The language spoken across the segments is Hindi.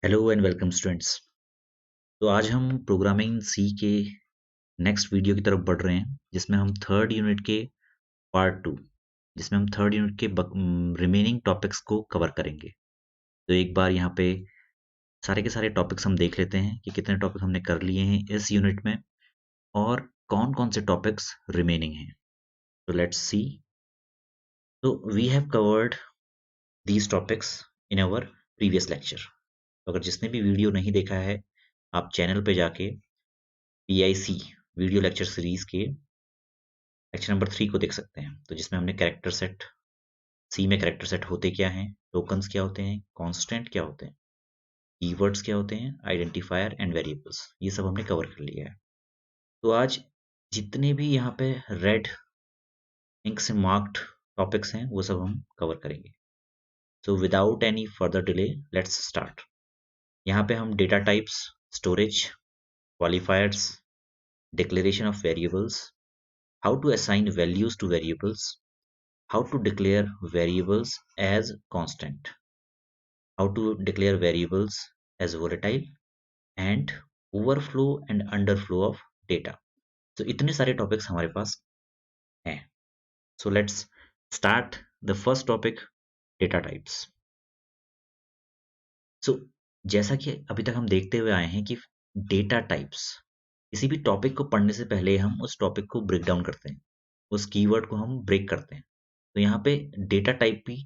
Hello and welcome students. तो आज हम प्रोग्रामिंग सी के नेक्स्ट वीडियो की तरफ बढ़ रहे हैं जिसमें हम थर्ड यूनिट के पार्ट टू जिसमें हम थर्ड यूनिट के रिमेनिंग टॉपिक्स को कवर करेंगे। तो एक बार यहाँ पे सारे के सारे टॉपिक्स हम देख लेते हैं कि कितने टॉपिक हमने कर लिए हैं इस यूनिट में और कौन कौन से टॉपिक्स रिमेनिंग हैं। तो लेट्स सी। तो we have covered these topics in our previous lecture. अगर जिसने भी वीडियो नहीं देखा है, आप चैनल पे जाके PIC वीडियो लेक्चर सीरीज के लेक्चर नंबर 3 को देख सकते हैं। तो जिसमें हमने कैरेक्टर सेट, सी में कैरेक्टर सेट होते क्या हैं, टोकन्स क्या होते हैं, कांस्टेंट क्या होते हैं, कीवर्ड्स क्या होते हैं, आइडेंटिफायर एंड वेरिएबल्स, ये सब हमने कवर कर लिया है। तो आज जितने भी यहाँ पे रेड इंक से मार्क्ड टॉपिक्स हैं वो सब हम कवर करेंगे। So without any further delay let's start. यहाँ पे हम data types, storage, क्वालिफायर्स, declaration of variables, how to assign values to variables, how to declare variables as constant, how to declare variables as volatile, and overflow and underflow of data. So इतने सारे टॉपिक्स हमारे पास हैं। So let's start the first topic, data types. So जैसा कि अभी तक हम देखते हुए आए हैं कि डेटा टाइप्स, किसी भी टॉपिक को पढ़ने से पहले हम उस टॉपिक को ब्रेक डाउन करते हैं, उस कीवर्ड को हम ब्रेक करते हैं। तो यहाँ पे डेटा टाइप भी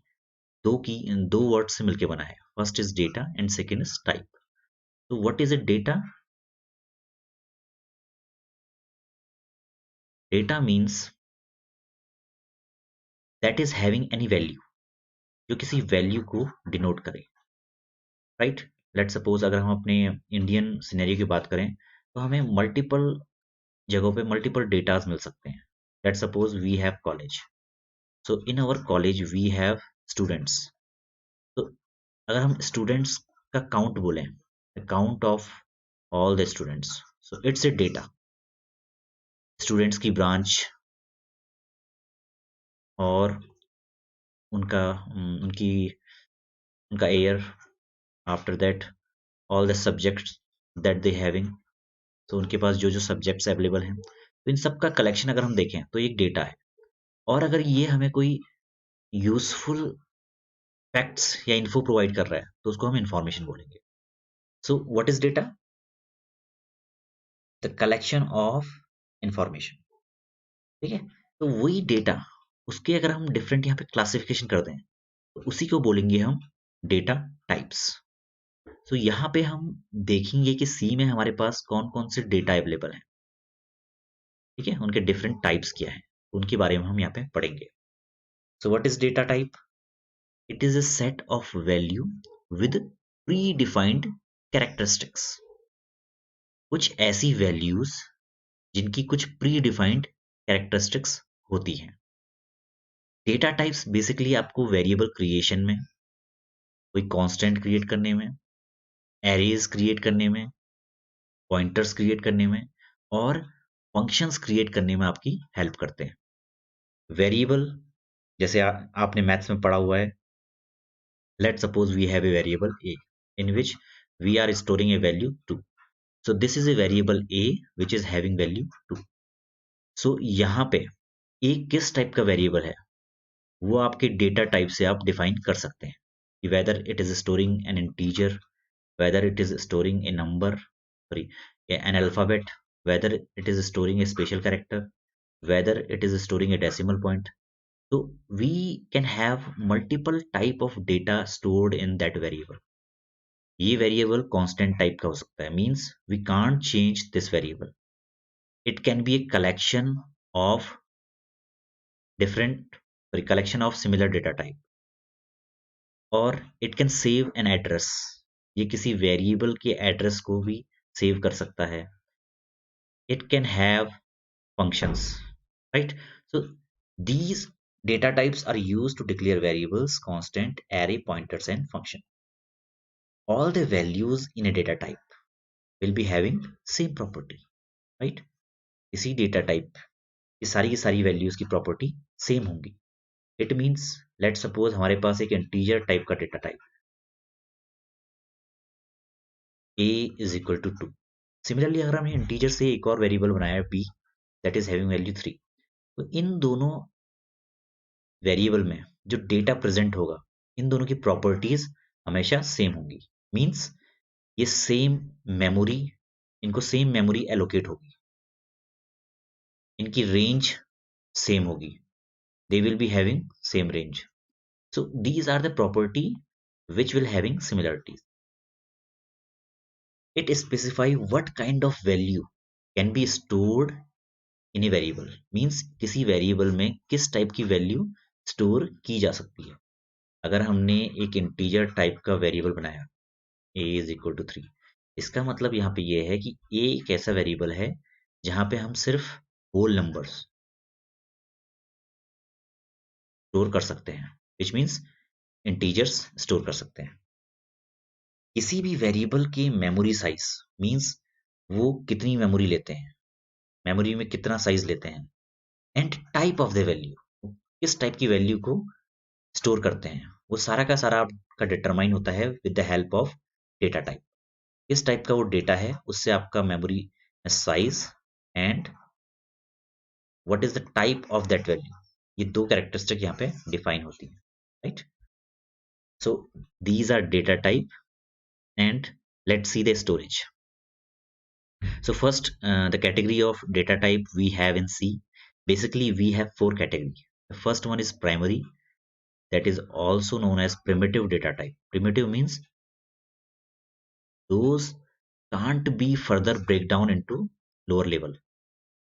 दो वर्ड से मिलके बना है। First is data and second is type. So what is a data? Data means that is having any value, जो किसी वैल्यू को डिनोट करे, राइट। लेट सपोज अगर हम अपने इंडियन सिनेरियो की बात करें तो हमें मल्टीपल जगहों पे मल्टीपल डेटाज मिल सकते हैं। Let suppose we have college, so in our college we have students. तो अगर हम स्टूडेंट्स का काउंट बोलें, count of all the students, so it's a data. Students की ब्रांच और उनका उनकी उनका year, after that all the subjects that they having. तो उनके पास जो जो सब्जेक्ट्स अवेलेबल हैं, तो इन सब का कलेक्शन अगर हम देखें तो एक डेटा है। और अगर ये हमें कोई यूजफुल फैक्ट्स या इन्फो प्रोवाइड कर रहा है तो उसको हम इंफॉर्मेशन बोलेंगे। So what is data? The collection of information. ठीक है। तो वही डेटा, उसके अगर हम डिफरेंट यहाँ पे क्लासिफिकेशन करते हैं तो उसी को बोलेंगे हम डेटा टाइप्स। तो यहाँ पे हम देखेंगे कि सी में हमारे पास कौन कौन से डेटा अवेलेबल हैं। ठीक है, उनके डिफरेंट टाइप्स क्या हैं, उनके बारे में हम यहाँ पे पढ़ेंगे। So what is data type? It is a set of value with pre defined characteristics. कुछ ऐसी वैल्यूज जिनकी कुछ प्री डिफाइंड कैरेक्टरिस्टिक्स होती हैं। डेटा टाइप्स बेसिकली आपको वेरिएबल क्रिएशन में, कोई कांस्टेंट क्रिएट करने में, एरेज क्रिएट करने में, पॉइंटर्स क्रिएट करने में और फंक्शंस क्रिएट करने में आपकी हेल्प करते हैं। वेरिएबल, जैसे आपने मैथ्स में पढ़ा हुआ है, let suppose we have a variable a in which we are storing a value 2. So this is a variable a which is having value 2. So यहाँ पे a किस टाइप का वेरिएबल है वो आपके डेटा टाइप से आप डिफाइन कर सकते हैं कि whether it is storing N integer, whether it is storing a number, sorry, an alphabet, whether it is storing a special character, whether it is storing a decimal point. So we can have multiple type of data stored in that variable. ये वेरिएबल कांस्टेंट टाइप का हो सकता है, means we can't change this variable. It can be a collection of different, collection of similar data type, और it can save an address. ये किसी वेरिएबल के एड्रेस को भी सेव कर सकता है। It can have functions, right? So these data types are used to declare variables, constant, array, pointers, and function. All the values in a data type will be having same property, right? इसी data type की सारी values की property same होंगी। It means let's suppose हमारे पास एक integer type का data type, a is equal to 2। Similarly अगर हमने इंटीजर से एक और वेरिएबल बनाया b that is having value 3, तो इन दोनों वेरिएबल में जो डेटा प्रेजेंट होगा, इन दोनों की प्रॉपर्टीज हमेशा सेम होंगी। मींस ये सेम मेमोरी, इनको सेम मेमोरी एलोकेट होगी, इनकी रेंज सेम होगी, they will be having same range. So these are the property which will having similarities. It specify what kind of value can be stored in a variable. Means किसी variable में किस type की value store की जा सकती है। अगर हमने एक integer type का variable बनाया a is equal to 3, इसका मतलब यहाँ पे ये है कि a एक ऐसा variable है जहाँ पे हम सिर्फ whole numbers store कर सकते हैं, which means integers store कर सकते हैं। किसी भी वेरिएबल के मेमोरी साइज मींस वो कितनी मेमोरी लेते हैं, मेमोरी में कितना साइज लेते हैं, and type of the value, किस टाइप की वैल्यू को स्टोर करते हैं, वो सारा का सारा आपका डिटरमाइन होता है with the help of data type. किस टाइप का वो डेटा है उससे आपका memory size and what is the type of that value, ये दो कैरेक्टरिस्टिक यहाँ पे डिफाइन होती है, right. So these are data type and let's see the storage. So first, the category of data type we have in C. Basically, we have four categories. The first one is primary, that is also known as primitive data type. Primitive means those can't be further break down into lower level.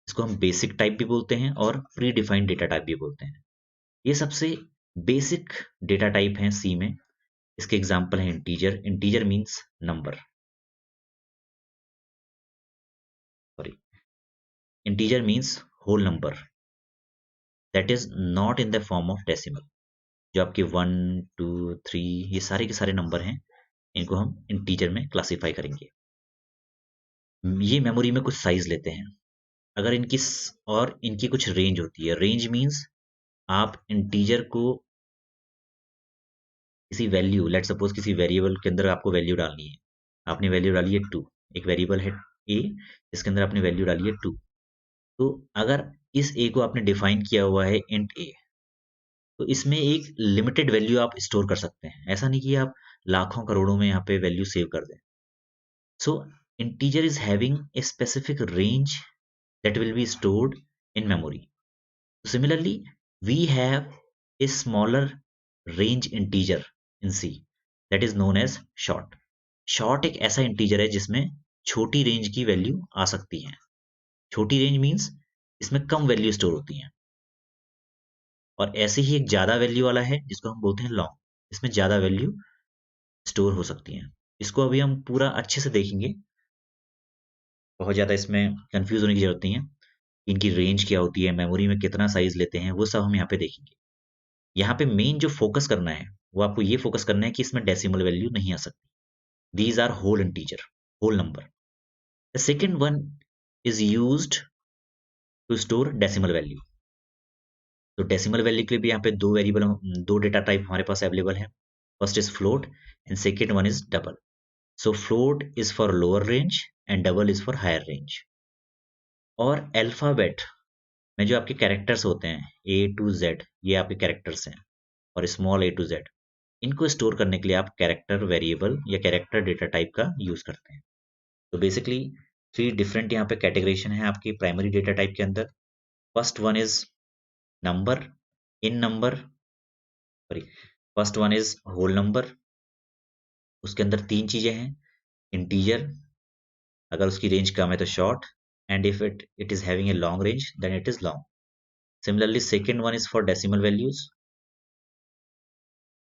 इसको हम बेसिक टाइप भी बोलते हैं और प्री डिफाइंड डेटा टाइप भी बोलते हैं। ये सबसे बेसिक डेटा टाइप हैं सी में। इसके एग्जांपल है integer. Integer means number, sorry, integer means whole number that is not in the form of decimal. जो आपके 1 2 3 ये सारे के सारे नंबर हैं, इनको हम इंटीजर में क्लासिफाई करेंगे। ये मेमोरी में कुछ साइज लेते हैं, अगर इनकी और इनकी कुछ रेंज होती है। रेंज मींस आप इंटीजर को किसी वैल्यू, लेट सपोज किसी वेरिएबल के अंदर आपको वैल्यू डालनी है, आपने वैल्यू डाली है 2, एक वेरिएबल है a जिसके अंदर आपने वैल्यू डाली है 2, तो अगर इस a को आपने डिफाइन किया हुआ है इंट a, तो इसमें एक लिमिटेड वैल्यू आप स्टोर कर सकते हैं। ऐसा नहीं कि आप लाखों करोड़ों में यहाँ पे वैल्यू सेव कर दें। So integer is having a specific range that will be stored in memory. Similarly, we have a smaller range integer in C that is known as short. Short एक ऐसा integer है जिसमें छोटी रेंज की वैल्यू आ सकती है। छोटी रेंज मीन्स इसमें कम वैल्यू स्टोर होती है। और ऐसे ही एक ज्यादा वैल्यू वाला है जिसको हम बोलते हैं लॉन्ग, इसमें ज्यादा वैल्यू स्टोर हो सकती है। इसको अभी हम पूरा अच्छे से देखेंगे, बहुत ज़्यादा इसमें कंफ्यूज होने की जरूरत नहीं है। इनकी रेंज क्या होती है, मेमोरी में कितना साइज लेते हैं, वो सब हम यहाँ पे देखेंगे। यहाँ पे मेन जो फोकस करना है वो आपको ये फोकस करना है कि इसमें डेसिमल वैल्यू नहीं आ सकती। These are whole integer, whole number. The second one is used to store decimal value. तो डेसिमल वैल्यू के लिए भी यहाँ पे दो वेरिएबल, दो डेटा टाइप हमारे पास अवेलेबल है। First is float and second one is double. So float is for lower range and double is for higher range. और अल्फाबेट में जो आपके कैरेक्टर्स होते हैं A to Z, ये आपके कैरेक्टर्स हैं, और स्मॉल a to z, इनको स्टोर करने के लिए आप कैरेक्टर वेरिएबल या कैरेक्टर डेटा टाइप का यूज करते हैं। तो बेसिकली थ्री डिफरेंट यहाँ पे कैटेगराइजेशन है आपकी प्राइमरी डेटा टाइप के अंदर। First one is number, in number, sorry, first one is whole number. उसके अंदर तीन चीजें हैं, इंटीजर, अगर उसकी रेंज कम है तो short, and if it is having a long range then it is long. Similarly, second one is for decimal values.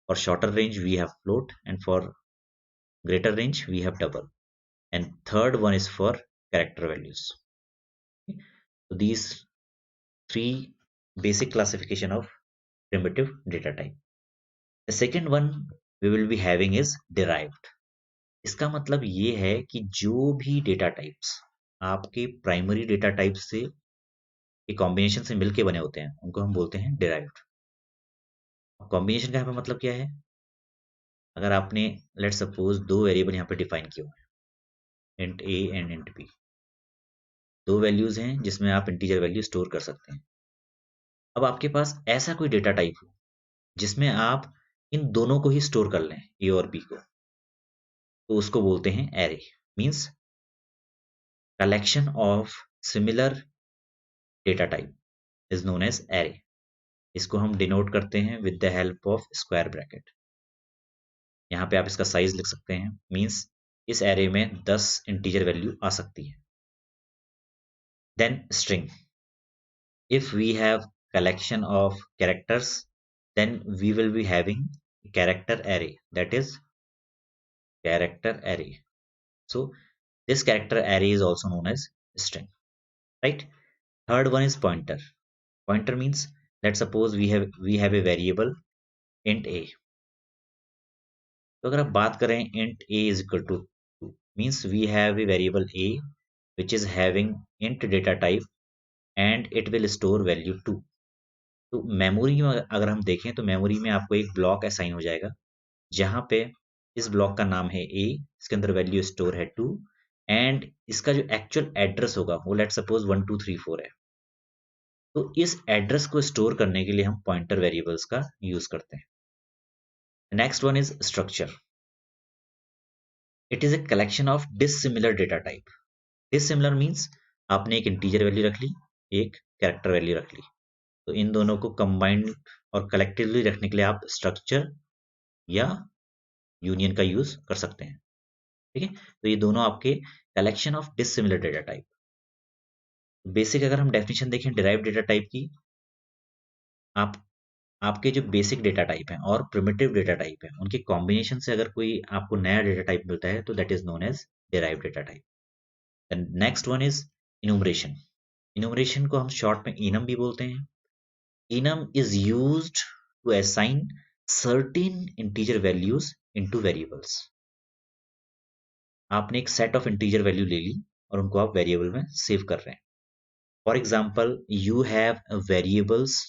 For shorter range, we have float, and for greater range, we have double. And third one is for character values. Okay. So these three basic classification of primitive data type. The second one we will be having is derived. इसका मतलब ये है कि जो भी डेटा टाइप्स आपके प्राइमरी डेटा टाइप से एक कॉम्बिनेशन से मिलके बने होते हैं उनको हम बोलते हैं डिराइव्ड। कॉम्बिनेशन का यहाँ पे मतलब क्या है, अगर आपने लेट सपोज दो वेरिएबल यहाँ पे डिफाइन किए हुए हैं, int a and int b, दो वैल्यूज हैं जिसमें आप इंटीजर वैल्यू स्टोर कर सकते हैं। अब आपके पास ऐसा कोई डेटा टाइप हो जिसमें आप इन दोनों को ही स्टोर कर लें, ए और बी को, तो उसको बोलते हैं array. Means collection of similar data type is known as array. इसको हम डिनोट करते हैं with the help of square bracket. यहाँ पे आप इसका साइज लिख सकते हैं। मीन्स इस एरे में 10 इंटीजर वैल्यू आ सकती है। Then string, if we have collection of characters, then we will be having character array, that is character array. So this character array is also known as string, right? Third one is pointer. Pointer means, let's suppose we have a variable int a. तो अगर आप बात करें int a is equal to 2, means we have a variable a which is having int data type and it will store value 2. तो मेमोरी में अगर हम देखें तो मेमोरी में आपको एक ब्लॉक असाइन हो जाएगा जहां पे इस ब्लॉक का नाम है ए, इसके अंदर वैल्यू स्टोर है 2 एंड इसका जो एक्चुअल एड्रेस होगा वो लेट सपोज 1 2 3 4 है। तो इस एड्रेस को स्टोर करने के लिए हम पॉइंटर वेरिएबल्स का यूज करते हैं। Next one is structure. It is a collection of dissimilar data type. Dissimilar means आपने एक इंटीजर वैल्यू रख ली, एक कैरेक्टर वैल्यू रख ली, तो इन दोनों को कंबाइंड और कलेक्टिवली रखने के लिए आप स्ट्रक्चर या यूनियन का यूज कर सकते हैं। ठीक है, तो ये दोनों आपके collection of dissimilar data type. Basic अगर हम डेफिनेशन देखें डिराइव्ड डेटा टाइप की, आप आपके जो बेसिक डेटा टाइप हैं और प्रिमिटिव डेटा टाइप है उनके कॉम्बिनेशन से अगर कोई आपको नया डेटा टाइप मिलता है तो that is known as derived data type. Then next one is enumeration. Enumeration को हम शॉर्ट में इनम भी बोलते हैं। Enum is used to assign certain integer values into variables. आपने एक सेट ऑफ इंटीजर वैल्यू ले ली और उनको आप वेरिएबल में सेव कर रहे हैं। For example you have variables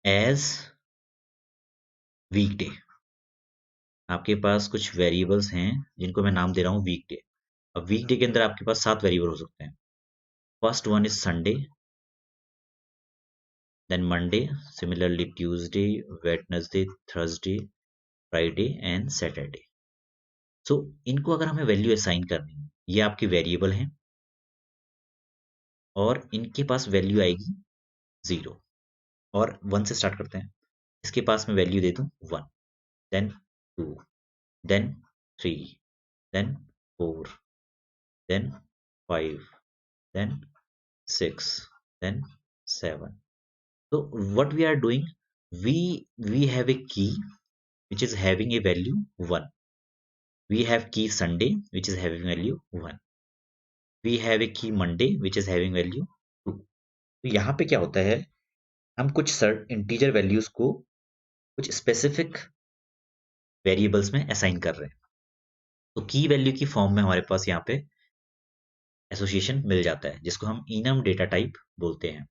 as weekday. आपके पास कुछ वेरिएबल्स हैं जिनको मैं नाम दे रहा हूँ वीकडे। अब वीकडे के अंदर आपके पास 7 वेरिएबल हो सकते हैं। First one is Sunday, then Monday, similarly Tuesday, Wednesday, Thursday, Friday and Saturday. So इनको अगर हमें वैल्यू असाइन करनी है, ये आपके वेरिएबल हैं और इनके पास वैल्यू आएगी 0 और 1 से स्टार्ट करते हैं। इसके पास मैं वैल्यू दे दूं 1, then 2, then 3, then 4, then 5, then 6, then 7. So what we are doing, we have a key which is having a value 1. We have key Sunday which is having value 1. We have a key Monday which is having value 2. तो यहाँ पे क्या होता है, हम कुछ इंटीजर वैल्यूज को कुछ स्पेसिफिक वेरिएबल्स में असाइन कर रहे हैं। तो की वैल्यू की फॉर्म में हमारे पास यहाँ पे एसोसिएशन मिल जाता है जिसको हम इनम डेटा टाइप बोलते हैं।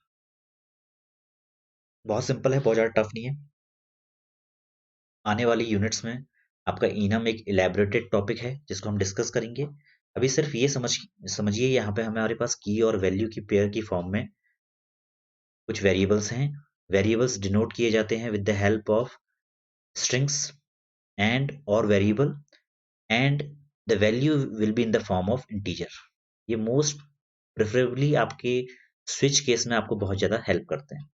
बहुत सिंपल है, बहुत ज़्यादा टफ नहीं है। आने वाली यूनिट्स में आपका इनम एक इलेबोरेटेड टॉपिक है जिसको हम डिस्कस करेंगे। अभी सिर्फ ये समझिए यहाँ पे हमारे पास की और वैल्यू की पेयर की फॉर्म में कुछ वेरिएबल्स हैं। वेरिएबल्स डिनोट किए जाते हैं with the help of strings and और variable, and the value will be in the form of integer. ये मोस्ट प्रेफरेबली आपके स्विच केस में आपको बहुत ज़्यादा हेल्प करते हैं।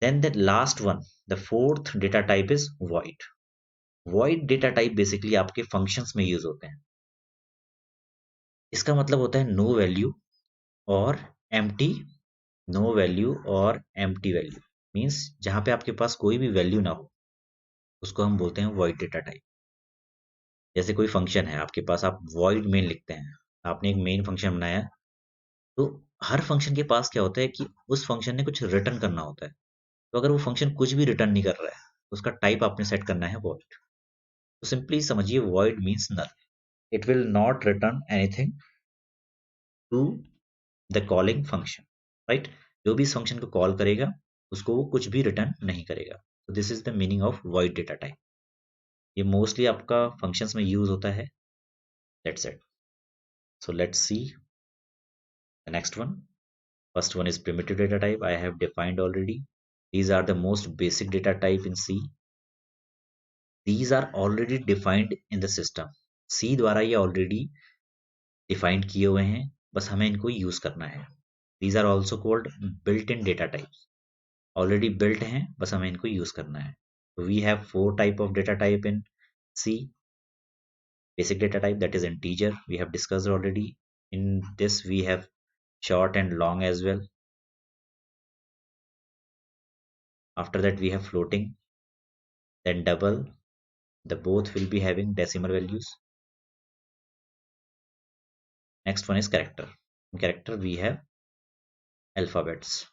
Then the last one, the fourth data type is void. Void data type basically आपके फंक्शंस में यूज होते हैं। इसका मतलब होता है नो वैल्यू और एम्प्टी, नो वैल्यू और एम्प्टी वैल्यू। मींस जहां पे आपके पास कोई भी वैल्यू ना हो उसको हम बोलते हैं वॉइड डेटा टाइप। जैसे कोई फंक्शन है आपके पास, आप वॉइड मेन लिखते हैं, आपने एक मेन फंक्शन बनाया, तो हर फंक्शन के पास क्या होता है कि उस फंक्शन ने कुछ रिटर्न करना होता है। तो अगर वो फंक्शन कुछ भी रिटर्न नहीं कर रहा है तो उसका टाइप आपने सेट करना है वॉइड। तो सिंपली समझिए void means null, it will not return anything to the calling function, right. जो भी इस फंक्शन को कॉल करेगा उसको वो कुछ भी रिटर्न नहीं करेगा। तो this is the meaning of void data type. ये मोस्टली आपका फंक्शंस में यूज होता है That's it. So let's see the next one. First one is primitive data type. I have defined already. These are the most basic data type in C. These are already defined in the system. C द्वारा ये already defined किए हुए हैं, बस हमें इनको यूज करना है. These are also called built-in data types. Already built हैं, बस हमें इनको यूज करना है. We have 4 type of data type in C. Basic data type, that is integer, we have discussed already. In this we have short and long as well. After that we have floating, then double. The both will be having decimal values. Next one is character. In character we have alphabets,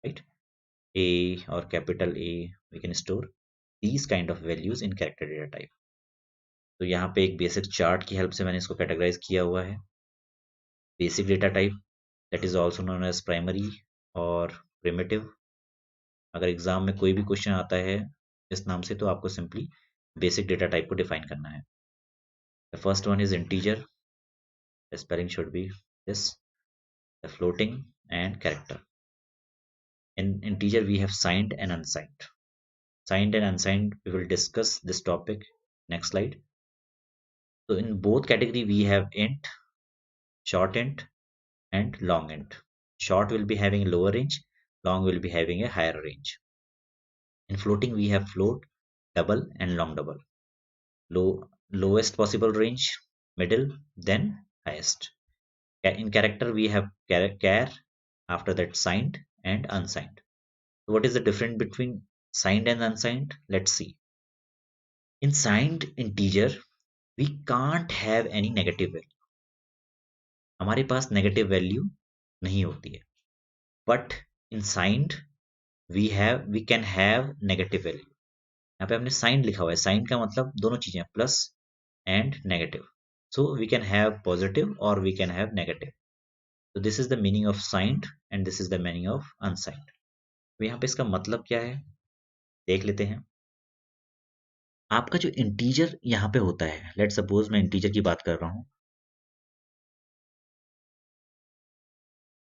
right? A or capital A, we can store these kind of values in character data type. तो यहाँ पे एक बेसिक चार्ट की हेल्प से मैंने इसको कैटेगराइज किया हुआ है. Basic data type, that is also known as primary और प्रिमिटिव. अगर एग्जाम में कोई भी क्वेश्चन आता है इस नाम से तो आपको सिंपली बेसिक डेटा टाइप को डिफाइन करना है. The first one is integer. The spelling should be this. The floating and character. In integer we have signed and unsigned. Signed and unsigned, we will discuss this topic next slide. So in both category we have int, short int and long int. Short will be having a lower range, long will be having a higher range. In floating we have float, double and long double. Lowest possible range, middle, then highest. In character we have char, after that signed and unsigned. So what is the difference between signed and unsigned? Let's see. In signed integer we can't have any negative value. हमारे पास नेगेटिव वैल्यू नहीं होती है. But in signed we can have negative value. यहाँ पे हमने साइन लिखा हुआ है. साइन का मतलब दोनों चीजें, plus and negative. So we can have positive और वी कैन हैव नेगेटिव. तो this is the meaning of signed and this is the meaning of unsigned. तो यहाँ पे इसका मतलब क्या है देख लेते हैं. आपका जो इंटीजर यहाँ पे होता है, लेट सपोज मैं इंटीजर की बात कर रहा हूँ.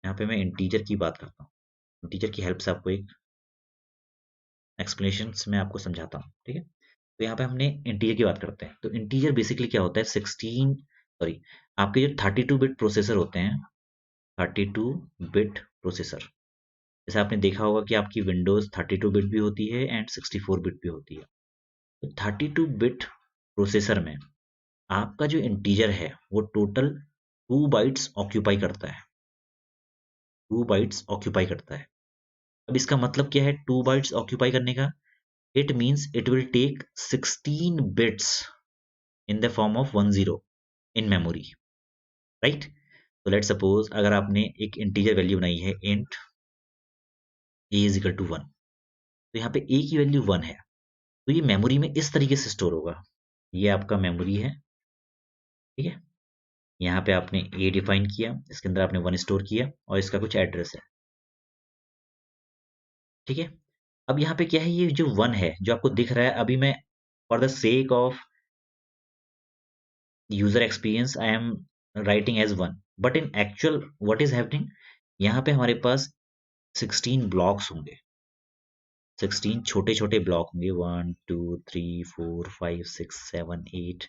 यहाँ पे मैं इंटीजर की बात करता हूँ. इंटीजर की हेल्प से आपको एक एक्सप्लेनेशन मैं आपको समझाता हूँ. ठीक है. तो यहाँ पे हमने इंटीजर की बात करते हैं. तो इंटीजर बेसिकली क्या होता है, 16 सॉरी आपके जो 32 बिट प्रोसेसर होते हैं, 32 बिट प्रोसेसर. जैसे आपने देखा होगा कि आपकी विंडोज 32 बिट भी होती है एंड 64 बिट भी होती है. तो 32 बिट प्रोसेसर में आपका जो इंटीजर है वो टोटल 2 बाइट्स ऑक्यूपाई करता है. 2 बाइट्स ऑक्यूपाई करता है. अब इसका मतलब क्या है 2 बाइट्स ऑक्यूपाई करने का? It means it will take 16 bits in the form of 10 in memory, right? So let's suppose अगर आपने एक integer value बनाई है int a is equal to 1, तो यहाँ पे a की वैल्यू 1 है, तो ये मेमोरी में इस तरीके से स्टोर होगा. ये आपका मेमोरी है, ठीक है. यहाँ पे आपने a डिफाइन किया, इसके अंदर आपने 1 स्टोर किया और इसका कुछ एड्रेस है, ठीक है. अब यहाँ पे क्या है, ये जो 1 है जो आपको दिख रहा है, अभी मैं for the sake of user experience I am writing as 1, but in actual what is happening, यहाँ पे हमारे पास 16 ब्लॉक्स होंगे. 16 छोटे छोटे ब्लॉक होंगे. 1 2 3 4 5 6 7 8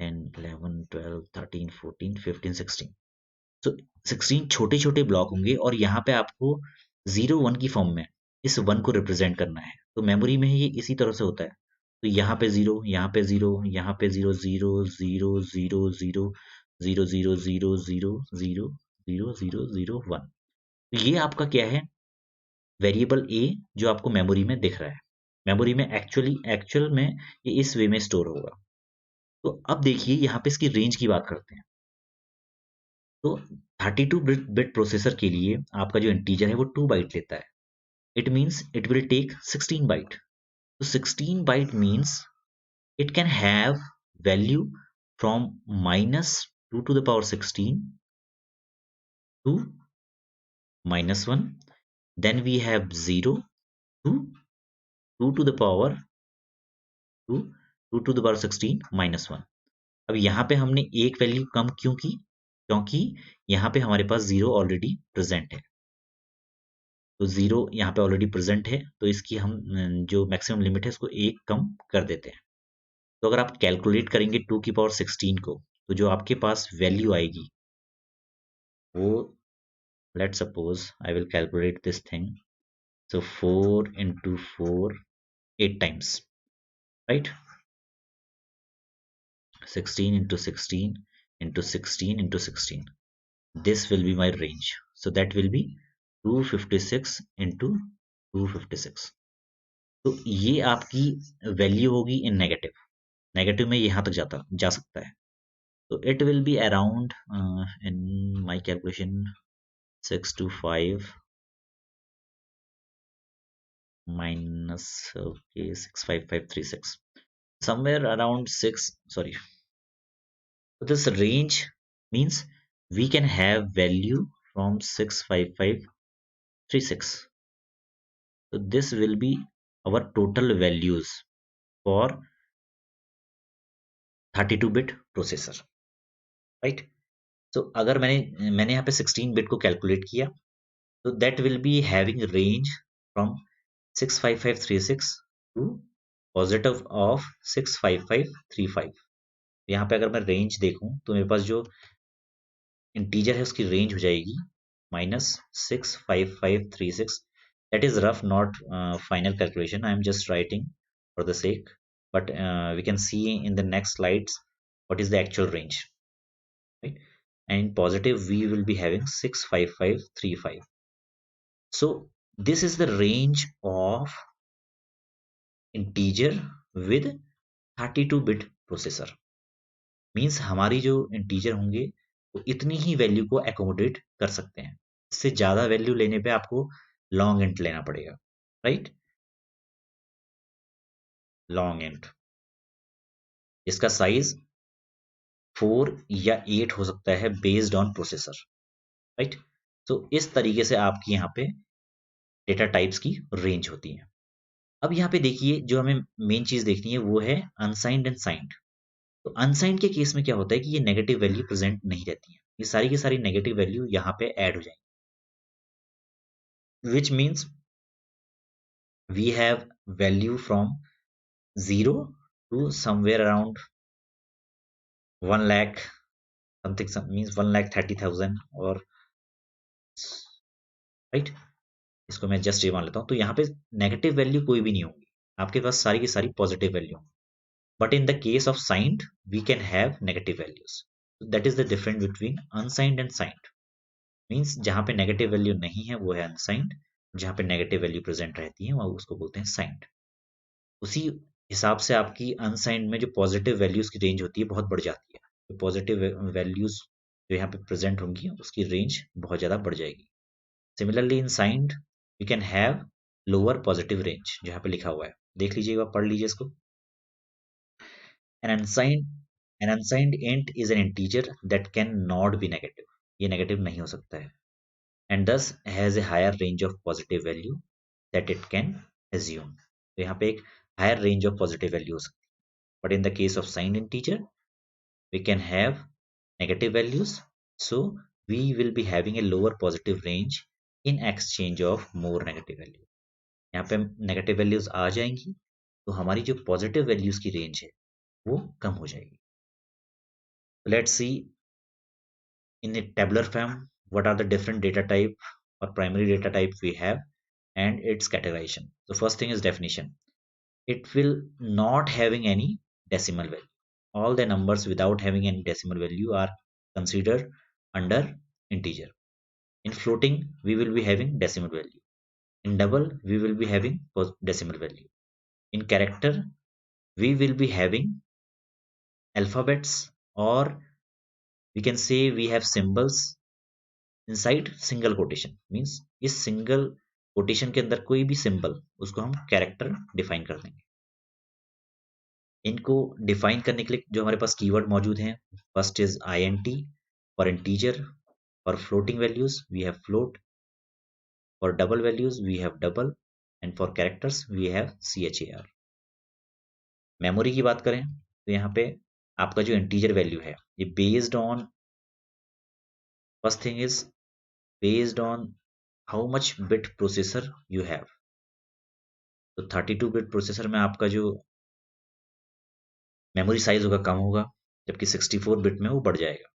10 11 12 13 14 15 16. so 16 छोटे छोटे ब्लॉक होंगे और यहाँ पे आपको 0 1 की फॉर्म में इस 1 को रिप्रेजेंट करना है. तो मेमोरी में ये इसी तरह से होता है. तो यहाँ पे 0, यहाँ पे 0, यहाँ पे 0 0 0 0 0 0 0 0 0 0 0 0 0 1. तो ये आपका क्या है, वेरिएबल ए जो आपको मेमोरी में दिख रहा है. मेमोरी में एक्चुअल में ये इस वे में स्टोर होगा. तो अब देखिए यहाँ पे इसकी रेंज की बात करते हैं. तो 32 बिट प्रोसेसर के लिए आपका जो इंटीजर है वो 2 बाइट लेता है. It means it will take 16 byte. तो 16 byte means it can have value from -2 to the power 16 to -1. Then we have 0 to 2 to the power 2 to the power 16 -1. अब यहाँ पे हमने एक वैल्यू कम क्यों की? क्योंकि यहाँ पे हमारे पास जीरो ऑलरेडी प्रेजेंट है, तो जीरो यहाँ पे ऑलरेडी प्रेजेंट है, तो इसकी हम जो मैक्सिमम लिमिट है उसको एक कम कर देते हैं। तो अगर आप कैलकुलेट करेंगे 2 की पावर 16 को, तो जो आपके पास वैल्यू आएगी वो, let suppose I will calculate this thing, so 4 into 4 8 times, right? 16 into 16 into 16 into 16, this will be my range, so that will be 256 into 256. तो ये आपकी वैल्यू होगी इन नेगेटिव, नेगेटिव में यहाँ तक जा सकता है, तो it will be around in my calculation 6 to 5 minus, okay, 65536, somewhere around 6, sorry. So this range means we can have value from 65536. So this will be our total values for 32-bit processor, right? So अगर मैंने यहाँ पे 16 बिट को कैलकुलेट किया, तो that will be having range from 65536 to positive of 65535. यहाँ पे अगर मैं रेंज देखूं तो मेरे पास जो इंटीजर है उसकी रेंज हो जाएगी -65536. That is rough, not final calculation. I am just writing for the sake, but we can see in the next slides what is the actual range, right? And in positive we will be having 65535. So this is the range of integer with 32-bit processor. Means हमारी जो इंटीजर होंगे वो इतनी ही वैल्यू को एकोमोडेट कर सकते हैं, इससे ज्यादा वैल्यू लेने पे आपको लॉन्ग इंट लेना पड़ेगा, राइट? लॉन्ग इंट इसका साइज 4 या 8 हो सकता है बेस्ड ऑन प्रोसेसर, राइट? तो इस तरीके से आपकी यहाँ पे डेटा टाइप्स की रेंज होती है। अब यहाँ पे देखिए जो हमें मेन चीज देखनी है वो है अनसाइंड एंड साइंड। तो अनसाइंड के केस में क्या होता है कि ये नेगेटिव वैल्यू प्रेजेंट नहीं रहती है, ये सारी की सारी नेगेटिव वैल्यू यहाँ पे ऐड हो जाएंगी, which means we have value from 0 to somewhere around 1 lakh something, means 1,30,000 और राइट, इसको मैं जस्ट ये मान लेता हूँ। तो यहाँ पे नेगेटिव वैल्यू कोई भी नहीं होगी, आपके पास सारी की सारी पॉजिटिव वैल्यू होंगी, but in the case of signed we can have negative values. That is the difference between unsigned and signed. Means जहाँ पे नेगेटिव वैल्यू नहीं है वो है अनसाइंड, जहाँ पे नेगेटिव वैल्यू प्रेजेंट रहती है वो उसको बोलते हैं साइंड। उसी हिसाब से आपकी अनसाइंड में जो पॉजिटिव वैल्यूज की रेंज होती है बहुत बढ़ जाती है, तो पॉजिटिव वैल्यूज जो यहाँ पे प्रेजेंट होंगी उसकी रेंज बहुत ज्यादा बढ़ जाएगी। Similarly in signed we can have lower positive range, जो यहाँ पे लिखा हुआ है, देख लीजिएगा, पढ़ लीजिए इसको। An unsigned int is an integer that can not be negative, ये नेगेटिव नहीं हो सकता है, and this has a higher range of positive value that it can assume. तो यहाँ पे एक higher range of positive value हो सकती है, but in the case of signed integer we can have negative values, so we will be having a lower positive range in exchange of more negative value। यहाँ पे नेगेटिव वैल्यूज आ जाएंगी तो हमारी जो पॉजिटिव वैल्यूज की रेंज है वो कम हो जाएगी। Let's see in a tabular form what are the different data type or primary data type we have and its categorization. So first thing is definition. It will not having any decimal value. All the numbers without having any decimal value are considered under integer. In floating we will be having decimal value, in double we will be having decimal value, in character we will be having alphabets, or we can say we have symbols inside single quotation, means इस single quotation के अंदर कोई भी symbol उसको हम character define कर देंगे। इनको डिफाइन करने के लिए जो हमारे पास कीवर्ड मौजूद हैं, first is int for integer, for floating values we have float, for double values we have double, and for characters we have char। Memory की बात करें तो यहाँ पे आपका जो इंटीजर वैल्यू है ये based on, first thing is based on how much bit processor you have. तो 32 बिट प्रोसेसर में आपका जो मेमोरी साइज होगा कम होगा, जबकि 64 बिट में वो बढ़ जाएगा।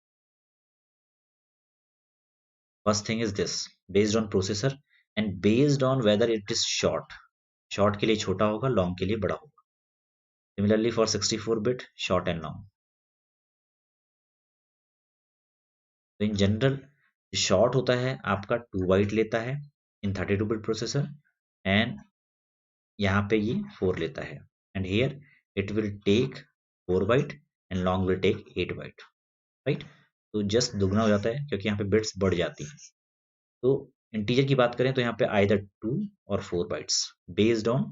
First thing is this, based on processor and based on whether it is short, short के लिए छोटा होगा, लॉन्ग के लिए बड़ा होगा। Similarly for 64 bit short and long. तो इन जनरल शॉर्ट होता है आपका 2 बाइट लेता है इन 32 बिट प्रोसेसर, एंड यहाँ पे ये 4 लेता है, and here it will take 4 byte and long will take 8 byte, right. तो जस्ट दुगना हो जाता है क्योंकि यहाँ पे बिट्स बढ़ जाती हैं। तो इंटीजर की बात करें तो यहाँ पे आइदर 2 और 4 bytes based on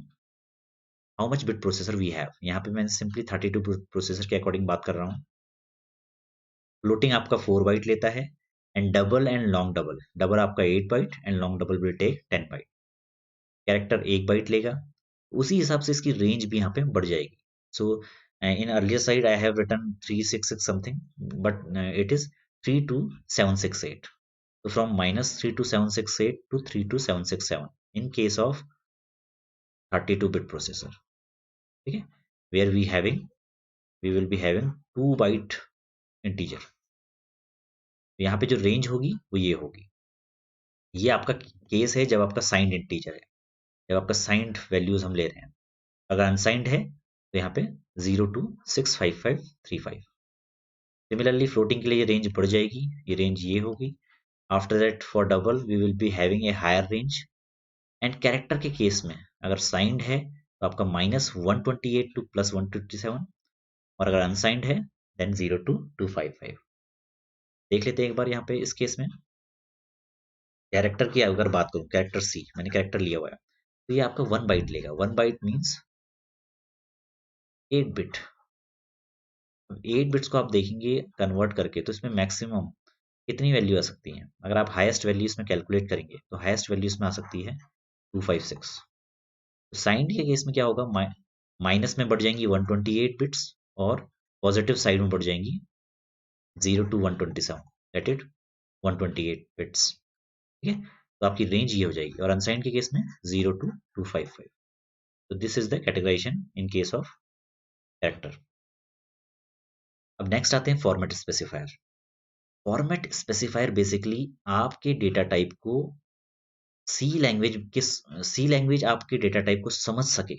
how much bit processor we have. यहाँ पे मैं सिंपली 32 प्रोसेसर के अकॉर्डिंग बात कर रहा हूँ। फ्लोटिंग आपका 4 बाइट लेता है, and double and long double, double आपका 8 byte and long double will take 10 byte. Character 1 byte लेगा, उसी हिसाब से इसकी रेंज भी यहाँ पे बढ़ जाएगी। So in earlier side I have written 366 something, but it is 32768। So from -32768 to 32767 in case of 32-bit processor, ठीक है, where we will be having 2 byte integer। तो यहाँ पे जो रेंज होगी वो ये होगी। ये आपका केस है जब आपका साइंड इंटीजर है, जब आपका साइंड वैल्यूज हम ले रहे हैं। अगर अनसाइंड है तो यहाँ पे 0 to 65535। सिमिलरली फ्लोटिंग के लिए ये रेंज बढ़ जाएगी, ये रेंज ये होगी। After that for double we will be having a higher range, and character के केस में अगर साइंड है तो आपका -128 टू +127, और अगर अनसाइंड है देन 0 to 255। देख लेते हैं एक बार यहाँ पे इस केस में। कैरेक्टर की अगर बात करूँ, कैरेक्टर सी, मैंने कैरेक्टर लिया हुआ है, तो ये आपका 1 बाइट लेगा। 1 बाइट मीन्स 8 बिट। 8 बिट्स को आप देखेंगे कन्वर्ट करके तो इसमें मैक्सिमम कितनी वैल्यू आ सकती है। अगर आप हाईएस्ट वैल्यू इसमें कैलकुलेट करेंगे तो हाईएस्ट वैल्यू इसमें आ सकती है 256। साइंड के केस में क्या होगा, माइनस में बढ़ जाएंगी 128 बिट्स, और पॉजिटिव साइड में बढ़ जाएंगी 0 to 127, दैट इट 128 बिट्स, ठीक है। तो आपकी रेंज ये हो जाएगी, और अनसाइंड के केस में 0 to 255। तो this is the categorization in case of character. अब नेक्स्ट आते हैं format specifier. Format specifier basically आपके डेटा टाइप को सी लैंग्वेज आपके डेटा टाइप को समझ सके,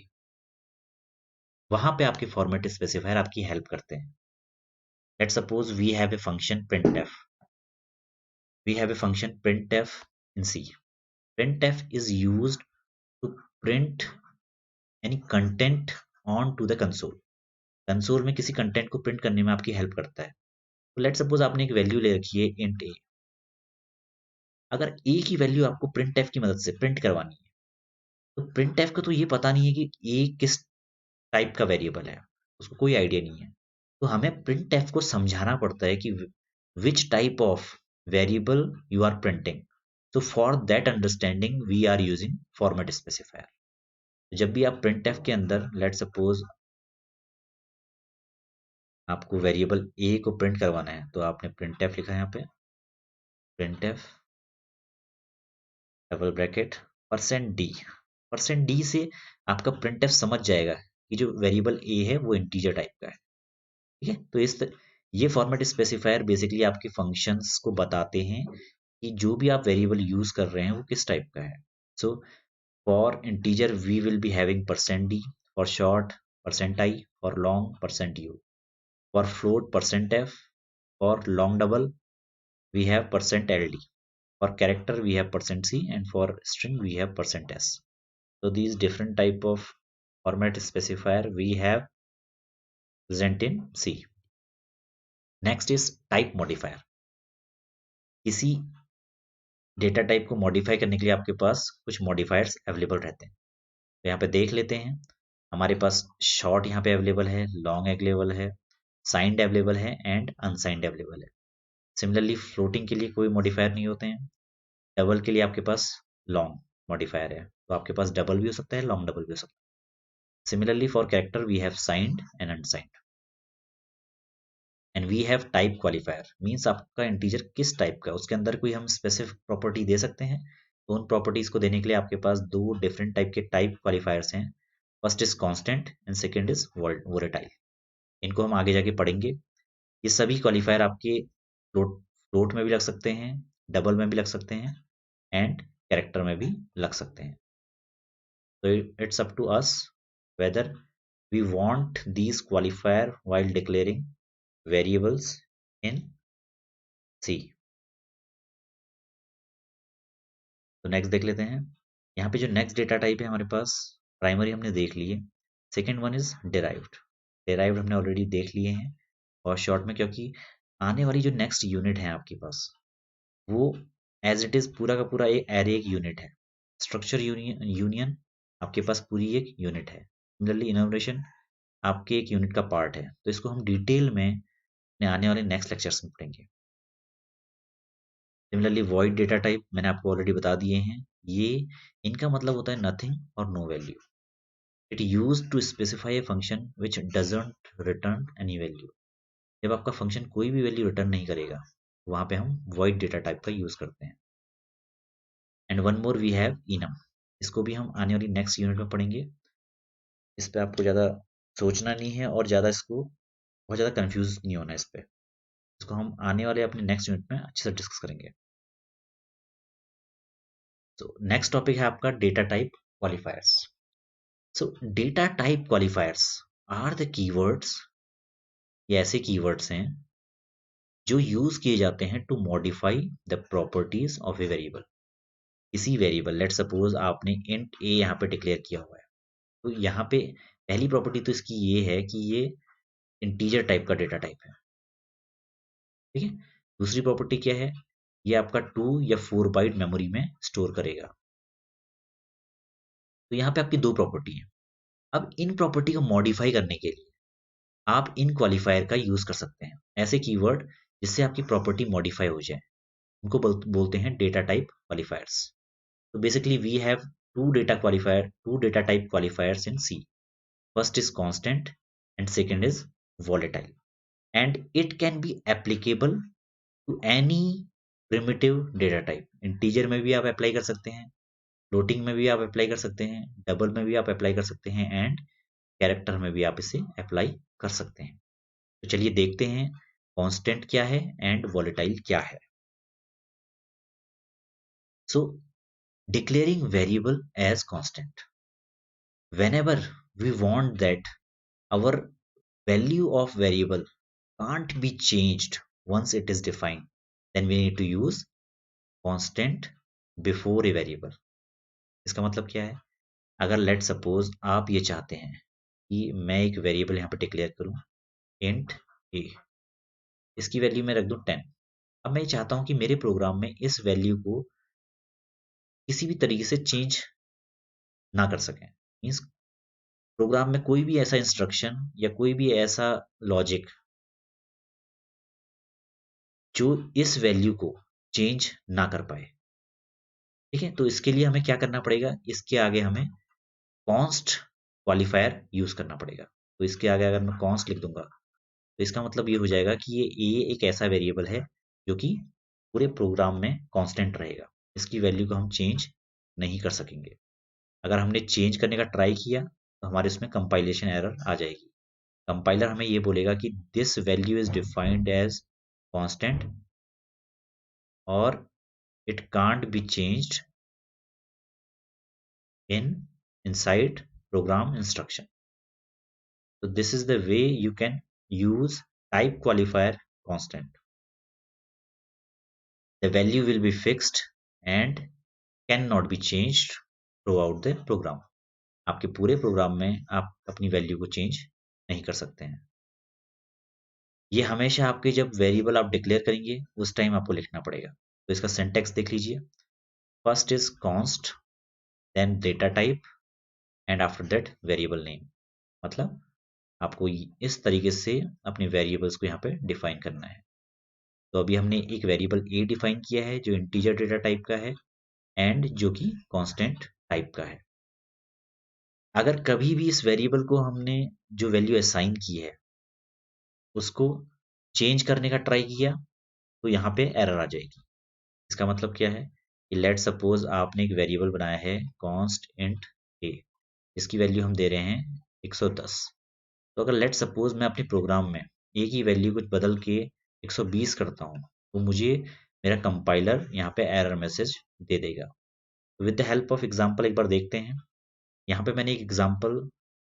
वहां पे आपके फॉर्मेट स्पेसिफायर आपकी हेल्प करते हैं। Let's suppose we have a function printf, we have a function printf in C। printf is used to print any content onto the console। Console में किसी कंटेंट को प्रिंट करने में आपकी हेल्प करता है। तो लेट्स सपोज आपने एक वैल्यू ले रखी है इंट ए। अगर ए की वैल्यू आपको printf की मदद से प्रिंट करवानी है, तो printf को तो ये पता नहीं है कि ए किस टाइप का वेरिएबल है, उसको कोई आइडिया नहीं है। तो हमें printf को समझाना पड़ता है कि which type of variable you are printing. तो for that understanding we are using format specifier. जब भी आप printf के अंदर लेट सपोज आपको वेरिएबल ए को प्रिंट करवाना है, तो आपने printf लिखा है यहाँ पे, printf double bracket %d। %d से आपका printf समझ जाएगा कि जो वेरिएबल ए है वो इंटीजर टाइप का है, ठीक है। तो ये फॉर्मेट स्पेसिफायर बेसिकली आपके फंक्शंस को बताते हैं कि जो भी आप वेरिएबल यूज कर रहे हैं वो किस टाइप का है। So for integer we will be having %d, for short %i, for long %u, for float %f, for long double we have %ld, for character we have %c, and for string we have %s। so these different type of format specifier we have present in C। next is type modifier। किसी डेटा टाइप को मॉडिफाई करने के लिए आपके पास कुछ मॉडिफायर्स अवेलेबल रहते हैं। तो यहाँ पे देख लेते हैं, हमारे पास शॉर्ट यहाँ पे अवेलेबल है, लॉन्ग अवेलेबल है, साइंड अवेलेबल है, एंड अनसाइंड अवेलेबल है। सिमिलरली फ्लोटिंग के लिए कोई मॉडिफायर नहीं होते हैं। डबल के लिए आपके पास लॉन्ग मॉडिफायर है, तो आपके पास डबल भी हो सकता है, लॉन्ग डबल भी हो सकता है। Similarly for character we have signed and unsigned. And we have type qualifier, means आपका इंटीजर किस टाइप का, उसके अंदर कोई हम स्पेसिफिक प्रॉपर्टी दे सकते हैं। तो उन प्रॉपर्टीज को देने के लिए आपके पास दो डिफरेंट टाइप के टाइप क्वालिफायर्स हैं। First is constant and second is volatile. इनको हम आगे जाके पढ़ेंगे। ये सभी क्वालिफायर आपके फ्लोट फ्लोट में भी लग सकते हैं, डबल में भी लग सकते हैं एंड कैरेक्टर में भी लग सकते हैं। So it's up to us whether we want these qualifier while declaring variables in C। तो नेक्स्ट देख लेते हैं। यहाँ पे जो नेक्स्ट डेटा टाइप है हमारे पास, प्राइमरी हमने देख लिए, second one is derived. Derived हमने ऑलरेडी देख लिए हैं और शॉर्ट में, क्योंकि आने वाली जो नेक्स्ट यूनिट है आपके पास वो एज इट इज पूरा का पूरा एक एरे एक यूनिट है। स्ट्रक्चर यूनियन आपके पास पूरी एक यूनिट है। सिमिलरली इनोवेशन आपके एक यूनिट का पार्ट है। तो इसको हम डिटेल में अपने आने वाले नेक्स्ट लेक्चर्स में पढ़ेंगे। सिमिलरली वॉइड डेटा टाइप मैंने आपको ऑलरेडी बता दिए हैं। ये इनका मतलब होता है नथिंग और no value. It used to specify a function which doesn't return any value. जब आपका फंक्शन कोई भी वैल्यू रिटर्न नहीं करेगा, वहां पे हम वॉइड डेटा टाइप का यूज करते हैं। And one more we have enum. इसको भी हम आने वाली नेक्स्ट यूनिट में पढ़ेंगे। इस पे आपको ज़्यादा सोचना नहीं है और ज़्यादा इसको बहुत ज़्यादा कंफ्यूज नहीं होना इस पे। इसको हम आने वाले अपने नेक्स्ट यूनिट में अच्छे से डिस्कस करेंगे। तो नेक्स्ट टॉपिक है आपका data type qualifiers. So data type qualifiers are the keywords, ये ऐसे कीवर्ड्स हैं जो यूज किए जाते हैं to modify the properties of a variable. किसी वेरिएबल, लेट सपोज आपने इंट ए यहाँ पे डिक्लेयर किया हुआ है, तो यहाँ पे पहली प्रॉपर्टी तो इसकी ये है कि ये इंटीजर टाइप का डेटा टाइप है, ठीक है। दूसरी प्रॉपर्टी क्या है, ये आपका 2 या 4 बाइट मेमोरी में स्टोर करेगा। तो यहाँ पे आपकी दो प्रॉपर्टी है। अब इन प्रॉपर्टी को मॉडिफाई करने के लिए आप इन क्वालिफायर का यूज कर सकते हैं, ऐसे कीवर्ड जिससे आपकी प्रॉपर्टी मॉडिफाई हो जाए, उनको बोलते हैं डेटा टाइप क्वालिफायर्स। तो basically we have two data type qualifiers in C. First is constant and second is volatile, and it can be applicable to any primitive data type. Integer में भी आप अप्लाई कर सकते हैं, फ्लोटिंग में भी आप अप्लाई कर सकते हैं, डबल में भी आप अप्लाई कर सकते हैं एंड कैरेक्टर में भी आप इसे अप्लाई कर सकते हैं। तो चलिए देखते हैं कांस्टेंट क्या है एंड वोलेटाइल क्या है। So declaring variable as constant, whenever we want that our value of variable can't be changed once it is defined, then we need to use constant before a variable। इसका मतलब क्या है, अगर लेट सपोज आप ये चाहते हैं कि मैं एक वेरिएबल यहाँ पे डिक्लेयर करूँ इंट ए, इसकी वैल्यू मैं रख दूँ 10। अब मैं चाहता हूँ कि मेरे प्रोग्राम में इस वैल्यू को किसी भी तरीके से चेंज ना कर सकें। मीन्स प्रोग्राम में कोई भी ऐसा इंस्ट्रक्शन या कोई भी ऐसा लॉजिक जो इस वैल्यू को चेंज ना कर पाए, ठीक है। तो इसके लिए हमें क्या करना पड़ेगा, इसके आगे हमें कॉन्स्ट क्वालिफायर यूज करना पड़ेगा। तो इसके आगे अगर मैं कॉन्स्ट लिख दूंगा तो इसका मतलब ये हो जाएगा कि ये एक ऐसा वेरिएबल है जो कि पूरे प्रोग्राम में कांस्टेंट रहेगा, इसकी वैल्यू को हम चेंज नहीं कर सकेंगे। अगर हमने चेंज करने का ट्राई किया तो हमारे इसमें कंपाइलेशन एरर आ जाएगी। कंपाइलर हमें ये बोलेगा कि this value is defined as constant और it can't be changed inside program instruction। So this is the way you can use type qualifier constant। The value will be fixed and cannot be changed throughout the program। आपके पूरे प्रोग्राम में आप अपनी वैल्यू को चेंज नहीं कर सकते हैं। ये हमेशा आपके जब वेरिएबल आप डिक्लेयर करेंगे उस टाइम आपको लिखना पड़ेगा। तो इसका सिंटैक्स देख लीजिए। First is const, then data type and after that variable name. मतलब आपको इस तरीके से अपने वेरिएबल्स को यहाँ पे डिफाइन करना है। तो अभी हमने एक वेरिएबल ए डिफाइन किया है जो इंटीजर डेटा टाइप का है एंड जो कि कांस्टेंट टाइप का है। अगर कभी भी इस वेरिएबल को हमने जो वैल्यू असाइन की है उसको चेंज करने का ट्राई किया तो यहाँ पे एरर आ जाएगी। इसका मतलब क्या है कि लेट सपोज आपने एक वेरिएबल बनाया है कॉन्स्ट इंट ए, इसकी वैल्यू हम दे रहे हैं 110। तो अगर लेट सपोज मैं अपने प्रोग्राम में ए की वैल्यू कुछ बदल के 120 करता हूँ तो मुझे मेरा कंपाइलर यहाँ पे एरर मैसेज दे देगा। With the help of example एक बार देखते हैं। यहाँ पे मैंने एक एग्जांपल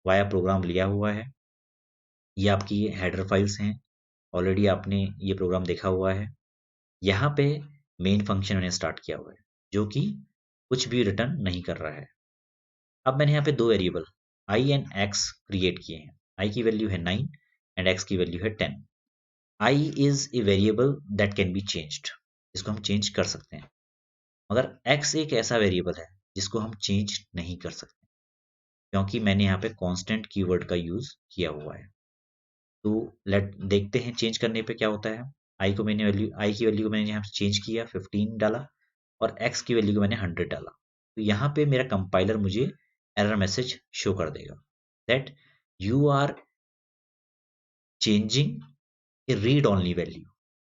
वाया प्रोग्राम लिया हुआ है। ये आपकी हेडर फाइल्स हैं, ऑलरेडी आपने ये प्रोग्राम देखा हुआ है। यहाँ पे मेन फंक्शन मैंने स्टार्ट किया हुआ है जो कि कुछ भी रिटर्न नहीं कर रहा है। अब मैंने यहाँ पे दो variable I and x create किए हैं। आई की वैल्यू है 9 एंड एक्स की वैल्यू है 10। I is a variable that can be changed, इसको हम चेंज कर सकते हैं, मगर एक्स एक ऐसा वेरिएबल है जिसको हम चेंज नहीं कर सकते क्योंकि मैंने यहाँ पे कांस्टेंट कीवर्ड का यूज किया हुआ है। तो लेट देखते हैं चेंज करने पे क्या होता है। आई की वैल्यू को मैंने यहाँ पे चेंज किया 15 डाला और एक्स की वैल्यू को मैंने 100 डाला। तो यहाँ पे मेरा कंपाइलर मुझे एरर मैसेज शो कर देगा that you are changing a read only value.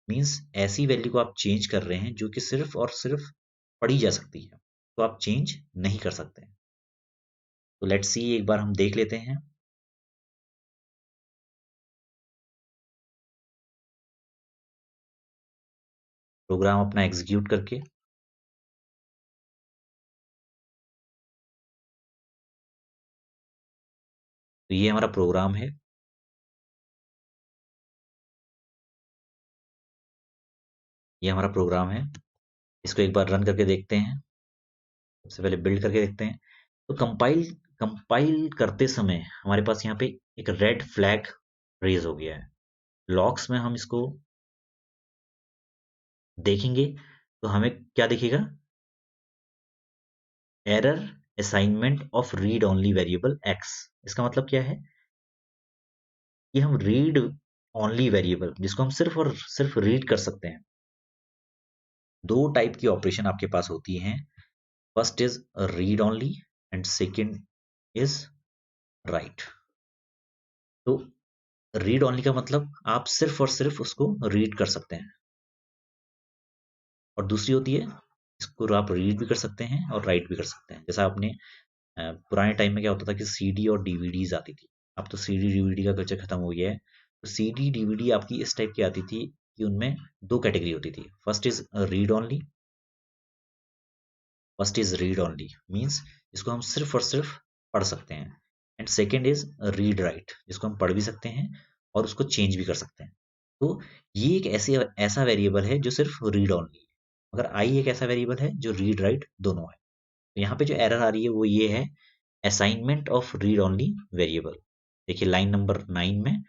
Means ऐसी वैल्यू को आप चेंज कर रहे हैं जो कि सिर्फ और सिर्फ पढ़ी जा सकती है, तो आप चेंज नहीं कर सकते। तो लेट्स सी, एक बार हम देख लेते हैं। प्रोग्राम अपना एग्जीक्यूट करके तो ये हमारा प्रोग्राम है। ये हमारा प्रोग्राम है, इसको एक बार रन करके देखते हैं। सबसे पहले बिल्ड करके देखते हैं। तो कंपाइल करते समय हमारे पास यहाँ पे एक रेड फ्लैग रेज हो गया है। लॉग्स में हम इसको देखेंगे तो हमें क्या दिखेगा, error assignment of read only variable x. इसका मतलब क्या है कि हम रीड ओनली वेरिएबल जिसको हम सिर्फ और सिर्फ रीड कर सकते हैं। दो टाइप की ऑपरेशन आपके पास होती हैं, first is read only and second is right. तो रीड ओनली का मतलब आप सिर्फ और सिर्फ उसको रीड कर सकते हैं, और दूसरी होती है इसको आप रीड भी कर सकते हैं और राइट भी कर सकते हैं। जैसा आपने पुराने टाइम में क्या होता था कि सीडी और डीवीडीज आती थी। अब तो सीडी डीवीडी का कल्चर खत्म हो गया है। तो सीडी डीवीडी आपकी इस टाइप की आती थी कि उनमें दो कैटेगरी होती थी। First is read only means जिसको हम सिर्फ और सिर्फ पढ़ सकते हैं, and second is read write जिसको हम पढ़ भी सकते हैं और उसको चेंज भी कर सकते हैं। तो ये एक ऐसा वेरिएबल है जो सिर्फ रीड ओनली है, मगर आई एक ऐसा वेरिएबल है जो रीड राइट दोनों है। तो यहाँ पे जो एरर आ रही है वो ये है, assignment of read only variable. देखिए लाइन नंबर 9 में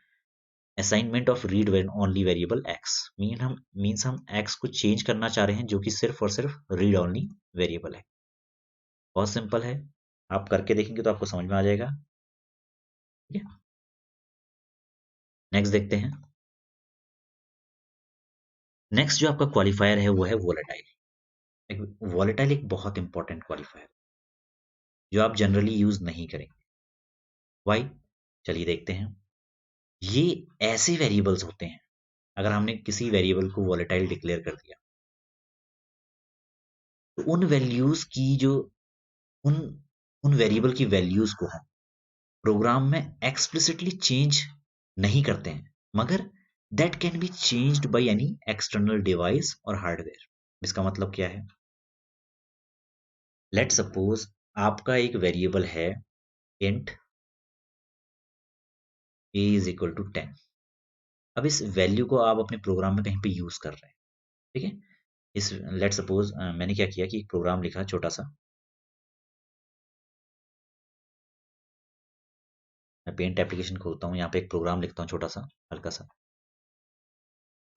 assignment of read only variable x means हम एक्स को चेंज करना चाह रहे हैं जो कि सिर्फ और सिर्फ रीड ओनली वेरिएबल है। बहुत सिंपल है, आप करके देखेंगे तो आपको समझ में आ जाएगा। ठीक है, नेक्स्ट देखते हैं। नेक्स्ट जो आपका क्वालिफायर है वो है वोलेटाइल। वोलेटाइल एक बहुत इंपॉर्टेंट क्वालिफायर जो आप जनरली यूज नहीं करेंगे। वाई, चलिए देखते हैं। ये ऐसे वेरिएबल्स होते हैं, अगर हमने किसी वेरिएबल को वोलेटाइल डिक्लेयर कर दिया तो उन वैल्यूज की जो उन उन वेरिएबल की वैल्यूज को हम प्रोग्राम में एक्सप्लिसिटली चेंज नहीं करते हैं, मगर that can be changed by any external device और हार्डवेयर। इसका मतलब क्या है, लेट सपोज आपका एक वेरिएबल है int a is equal to 10। अब इस वैल्यू को आप अपने प्रोग्राम में कहीं पे यूज कर रहे हैं। ठीक है, इस लेट सपोज मैंने क्या किया कि एक प्रोग्राम लिखा छोटा सा। मैं पेंट एप्लीकेशन खोलता हूँ, यहाँ पे एक प्रोग्राम लिखता हूँ छोटा सा हल्का सा,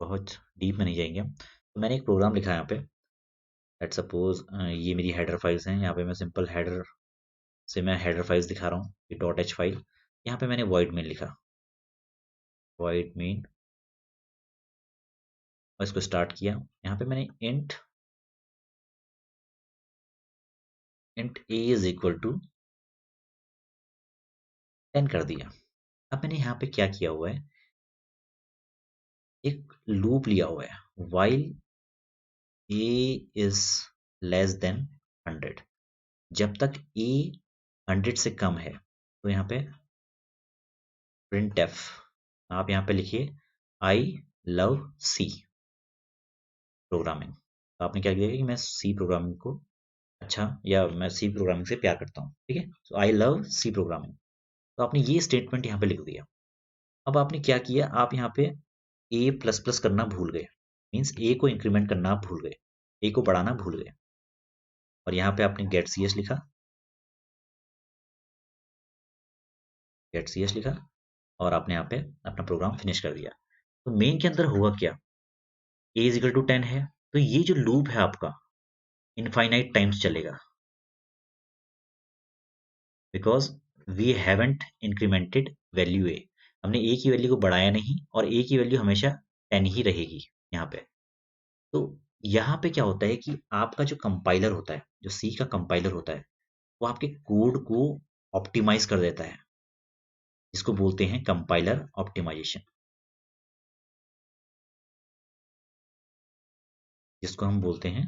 बहुत डीप में नहीं जाएंगे हम। तो मैंने एक प्रोग्राम लिखा है यहाँ पे। लेट सपोज ये मेरी हेडर फाइल्स हैं, यहाँ पे मैं सिंपल हेडर से मैं हेडर फाइल्स दिखा रहा हूँ, ये डॉट एच फाइल। यहाँ पे मैंने वॉइड मेन लिखा, वॉइड मेन, और इसको स्टार्ट किया। यहाँ पे मैंने int a is equal to 10 कर दिया। अब मैंने यहाँ पे क्या किया हुआ है, एक लूप लिया हुआ है while a is less than 100। जब तक a 100 से कम है तो यहाँ पे printf, आप यहाँ पे लिखिए आई लव सी प्रोग्रामिंग। तो आपने क्या किया कि मैं सी प्रोग्रामिंग को अच्छा, या मैं सी प्रोग्रामिंग से प्यार करता हूँ, ठीक है। सो आई लव सी प्रोग्रामिंग। तो आपने ये स्टेटमेंट यहाँ पे लिख दिया। अब आपने क्या किया, आप यहाँ पे ए प्लस प्लस करना भूल गए, मीन्स ए को इंक्रीमेंट करना आप भूल गए, ए को बढ़ाना भूल गए, और यहाँ पे आपने गेट सी एस लिखा, गेट सी एस लिखा, और आपने यहाँ पे अपना प्रोग्राम फिनिश कर दिया। तो मेन के अंदर हुआ क्या, ए इज इक्वल टू 10 है, तो ये जो लूप है आपका इनफाइनाइट टाइम्स चलेगा, because we haven't incremented value A, हमने ए की वैल्यू को बढ़ाया नहीं, और ए की वैल्यू हमेशा 10 ही रहेगी यहाँ पे। तो यहाँ पे क्या होता है कि आपका जो कंपाइलर होता है, जो सी का कंपाइलर होता है, वो आपके कोड को ऑप्टिमाइज कर देता है, जिसको बोलते हैं कंपाइलर ऑप्टिमाइजेशन, जिसको हम बोलते हैं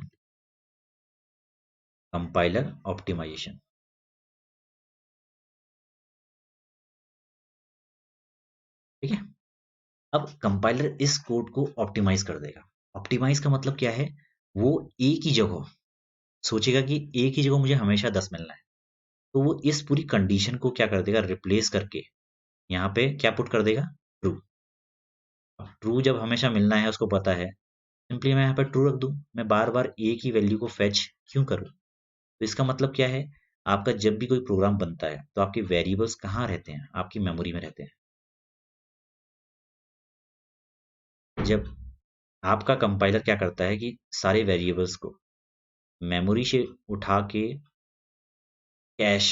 कंपाइलर ऑप्टिमाइजेशन, ठीक है। अब कंपाइलर इस कोड को ऑप्टिमाइज कर देगा। ऑप्टिमाइज का मतलब क्या है, वो ए की जगह सोचेगा कि ए की जगह मुझे हमेशा 10 मिलना है, तो वो इस पूरी कंडीशन को क्या कर देगा, रिप्लेस करके यहाँ पे क्या पुट कर देगा, ट्रू। अब ट्रू जब हमेशा मिलना है, उसको पता है, सिंपली मैं यहाँ पे ट्रू रख दूं, मैं बार बार ए की वैल्यू को फेच क्यों करूं। तो इसका मतलब क्या है, आपका जब भी कोई प्रोग्राम बनता है तो आपके वेरिएबल्स कहाँ रहते हैं, आपकी मेमोरी में रहते हैं। जब आपका कंपाइलर क्या करता है कि सारे वेरिएबल्स को मेमोरी से उठा के कैश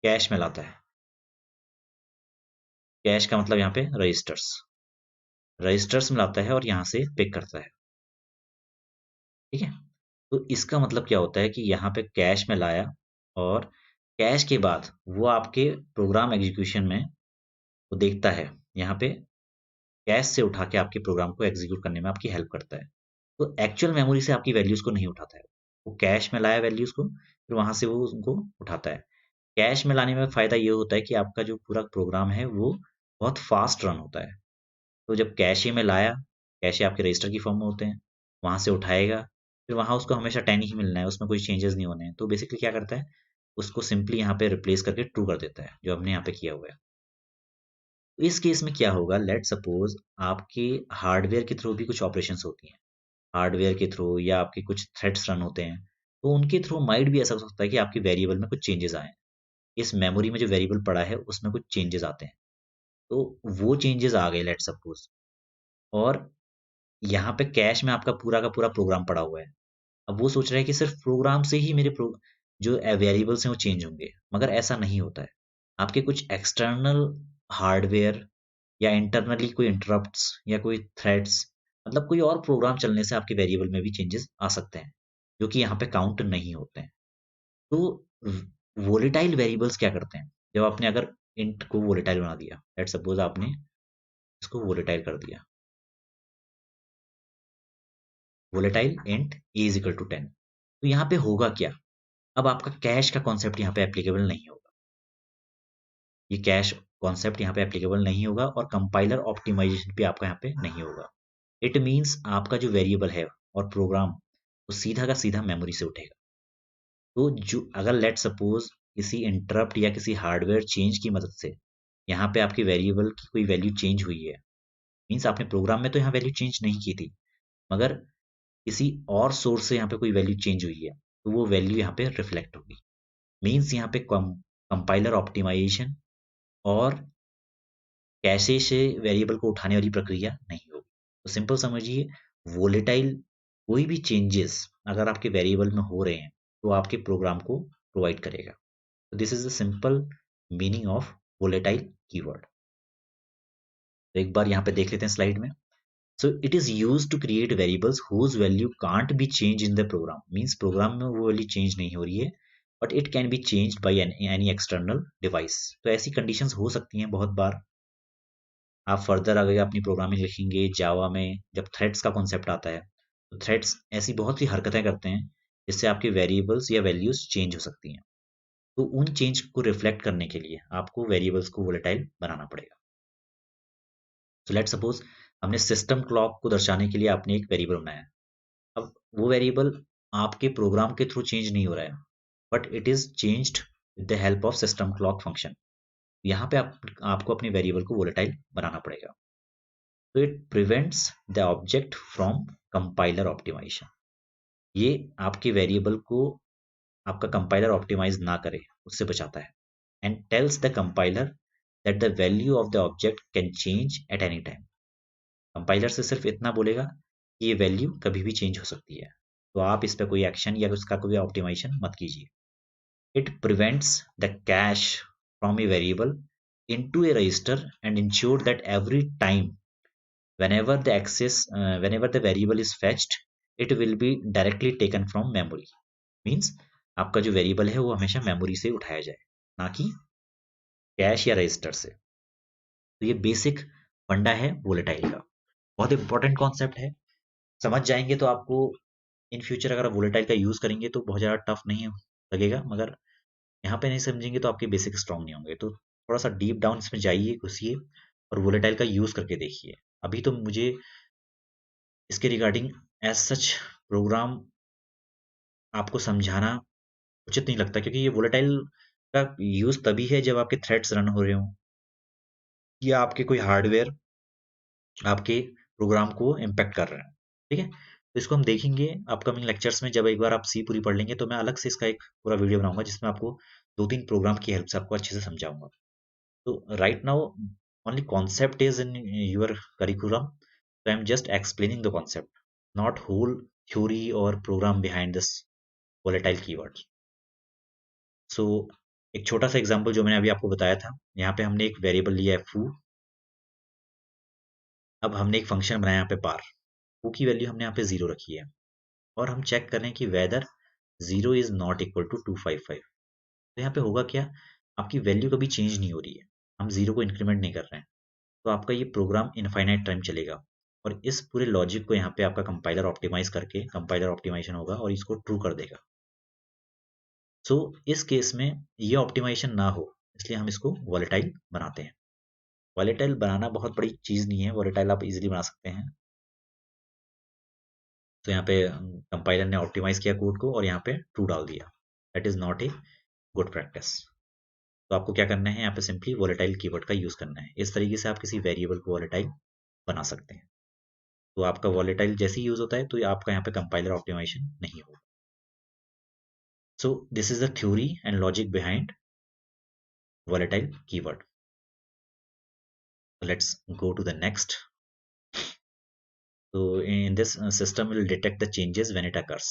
कैश में लाता है। कैश का मतलब यहाँ पे रजिस्टर्स, रजिस्टर्स में लाता है और यहाँ से पिक करता है, ठीक है। तो इसका मतलब क्या होता है कि यहाँ पे कैश में लाया, और कैश के बाद वो आपके प्रोग्राम एग्जीक्यूशन में वो देखता है, यहाँ पे कैश से उठा के आपके प्रोग्राम को एग्जीक्यूट करने में आपकी हेल्प करता है। तो एक्चुअल मेमोरी से आपकी वैल्यूज को नहीं उठाता है, वो कैश में लाया वैल्यूज को, फिर वहां से वो उनको उठाता है। कैश में लाने में फायदा ये होता है कि आपका जो पूरा प्रोग्राम है वो बहुत फास्ट रन होता है। तो जब कैशे में लाया, कैशे आपके रजिस्टर की फॉर्म में होते हैं, वहां से उठाएगा, फिर वहां उसको हमेशा 10 ही मिलना है, उसमें कोई चेंजेस नहीं होने हैं, तो बेसिकली क्या करता है, उसको सिंपली यहाँ पे रिप्लेस करके ट्रू कर देता है, जो हमने यहाँ पे किया हुआ है। तो इस केस में क्या होगा, लेट सपोज आपके हार्डवेयर के थ्रू भी कुछ ऑपरेशंस होती हैं, हार्डवेयर के थ्रू या आपके कुछ थ्रेड्स रन होते हैं, तो उनके थ्रू माइट भी ऐसा हो सकता है कि आपकी वेरिएबल में कुछ चेंजेस आए, इस मेमोरी में जो वेरिएबल पड़ा है उसमें कुछ चेंजेस आते हैं। तो वो चेंजेस आ गए लेट सपोज, और यहाँ पे कैश में आपका पूरा का पूरा प्रोग्राम पड़ा हुआ है। अब वो सोच रहा है कि सिर्फ प्रोग्राम से ही मेरे जो वेरिएबल्स हैं वो चेंज होंगे, मगर ऐसा नहीं होता है। आपके कुछ एक्सटर्नल हार्डवेयर या इंटरनली कोई इंटरप्ट्स या कोई थ्रेड्स, मतलब कोई और प्रोग्राम चलने से आपके वेरिएबल में भी चेंजेस आ सकते हैं, जो कि यहाँ पे काउंट नहीं होते हैं। तो वोलेटाइल वेरिएबल्स क्या करते हैं, जब आपने अगर इंट को वोलेटाइल बना दिया, लेट्स सपोज आपने इसको वोलेटाइल कर दिया, volatile int a is equal to 10, तो यहाँ पे होगा क्या, अब आपका कैश का कॉन्सेप्ट यहाँ पे एप्लीकेबल नहीं होगा, ये कैश कॉन्सेप्ट यहाँ पे एप्लीकेबल नहीं होगा, और कंपाइलर ऑप्टिमाइजेशन भी आपका यहाँ पे नहीं होगा। इट मीन्स आपका जो वेरिएबल है और प्रोग्राम, वो सीधा का सीधा मेमोरी से उठेगा। तो जो अगर लेट सपोज किसी इंटरप्ट या किसी हार्डवेयर चेंज की मदद से यहाँ पे आपकी वेरिएबल की कोई वैल्यू चेंज हुई है, मीन्स आपने प्रोग्राम में तो यहाँ वैल्यू चेंज नहीं की थी, मगर किसी और सोर्स से यहाँ पे कोई वैल्यू चेंज हुई है, तो वो वैल्यू यहाँ पे रिफ्लेक्ट होगी। मीन्स यहाँ पे कंपाइलर ऑप्टिमाइजेशन और कैशे से वेरिएबल को उठाने वाली प्रक्रिया नहीं होगी। तो सिंपल समझिए, वोलेटाइल कोई भी चेंजेस अगर आपके वेरिएबल में हो रहे हैं, तो आपके प्रोग्राम को प्रोवाइड करेगा। तो this is the simple meaning of volatile keyword. तो एक बार यहाँ पे देख लेते हैं स्लाइड में। So it is use to create variables whose value can't be change in the program, means program में वो वैल्यू चेंज नहीं हो रही है, but it can be change by any external device. तो ऐसी कंडीशंस हो सकती हैं बहुत बार, आप फर्दर अगर अपनी प्रोग्रामिंग लिखेंगे जावा में, जब थ्रेड्स का कॉन्सेप्ट आता है, तो थ्रेड्स ऐसी बहुत सी हरकतें करते हैं जिससे आपकी वेरिएबल्स या वैल्यूज चेंज हो सकती हैं। तो उन चेंज को रिफ्लेक्ट करने के लिए आपको वेरिएबल्स को वोलेटाइल बनाना पड़ेगा। तो लेट सपोज हमने सिस्टम क्लॉक को दर्शाने के लिए आपने एक वेरिएबल बनाया है। अब वो वेरिएबल आपके प्रोग्राम के थ्रू चेंज नहीं हो रहा है, but it is changed with the help of system clock function. यहाँ पे आपको अपने वेरिएबल को वोलेटाइल बनाना पड़ेगा। तो it prevents the object from compiler optimization. ये आपके वेरिएबल को आपका कंपाइलर ऑप्टिमाइज ना करे, उससे बचाता है। And tells the compiler that the value of the object can change at any time. Compiler से सिर्फ इतना बोलेगा कि ये वैल्यू कभी भी चेंज हो सकती है, तो आप इस पर कोई एक्शन या उसका कोई ऑप्टिमाइजेशन मत कीजिए। It prevents the cash from a variable into a register and ensure that every time whenever the variable is fetched, it will be directly taken from memory. Means आपका जो वेरिएबल है वो हमेशा मेमोरी से उठाया जाए, ना कि कैश या रजिस्टर से। तो ये बेसिक फंडा है वोलेटाइल का, बहुत इंपॉर्टेंट कॉन्सेप्ट है। समझ जाएंगे तो आपको इन फ्यूचर अगर आप वोलेटाइल का यूज करेंगे तो बहुत ज़्यादा टफ नहीं लगेगा, मगर यहाँ पे नहीं समझेंगे तो आपके बेसिक स्ट्रॉन्ग नहीं होंगे। तो थोड़ा सा डीप डाउन इसमें जाइए, घुसिए और वोलेटाइल का यूज करके देखिए। अभी तो मुझे इसके रिगार्डिंग एज सच प्रोग्राम आपको समझाना उचित नहीं लगता, क्योंकि ये वोलेटाइल का यूज तभी है जब आपके थ्रेड्स रन हो रहे हो या आपके कोई हार्डवेयर आपके प्रोग्राम को इम्पेक्ट कर रहे हैं। ठीक है, तो इसको हम देखेंगे अपकमिंग लेक्चर्स में। जब एक बार आप सी पूरी पढ़ लेंगे तो मैं अलग से इसका एक पूरा वीडियो बनाऊंगा जिसमें आपको 2-3 प्रोग्राम की हेल्प से आपको अच्छे से समझाऊंगा। तो right now only concept is in your curriculum, so I'm just explaining the concept, not whole theory or program behind this volatile keywords. So एक छोटा सा एग्जांपल जो मैंने अभी आपको बताया था, यहाँ पे हमने एक वेरिएबल लिया है foo। अब हमने एक फंक्शन बनाया यहाँ पे par। foo की वैल्यू हमने यहाँ पे 0 रखी है और हम चेक कर रहे हैं कि whether 0 is not equal to 255। तो यहाँ पे होगा क्या, आपकी वैल्यू कभी चेंज नहीं हो रही है, हम 0 को इंक्रीमेंट नहीं कर रहे हैं, तो आपका ये प्रोग्राम इनफाइनाइट टाइम चलेगा। और इस पूरे लॉजिक को यहाँ पे आपका कंपाइलर ऑप्टिमाइज करके कंपाइलर ऑप्टिमाइजेशन होगा और इसको ट्रू कर देगा। सो इस केस में ये ऑप्टिमाइजेशन ना हो, इसलिए हम इसको वॉलेटाइल बनाते हैं। वॉलेटाइल बनाना बहुत बड़ी चीज नहीं है, वॉलेटाइल आप इजीली बना सकते हैं। तो यहाँ पे कंपाइलर ने ऑप्टिमाइज किया कोड को और यहाँ पे ट्रू डाल दिया, that is not a good practice. तो आपको क्या करना है, यहाँ पे सिंपली वॉलेटाइल कीवर्ड का यूज करना है। इस तरीके से आप किसी वेरिएबल को वॉलेटाइल बना सकते हैं। तो आपका वॉलेटाइल जैसे ही यूज होता है तो आपका यहाँ पे कंपाइलर ऑप्टिमाइजेशन नहीं होगा। So this is the theory and logic behind volatile keyword. Let's go to the next. So in this system will detect the changes when it occurs.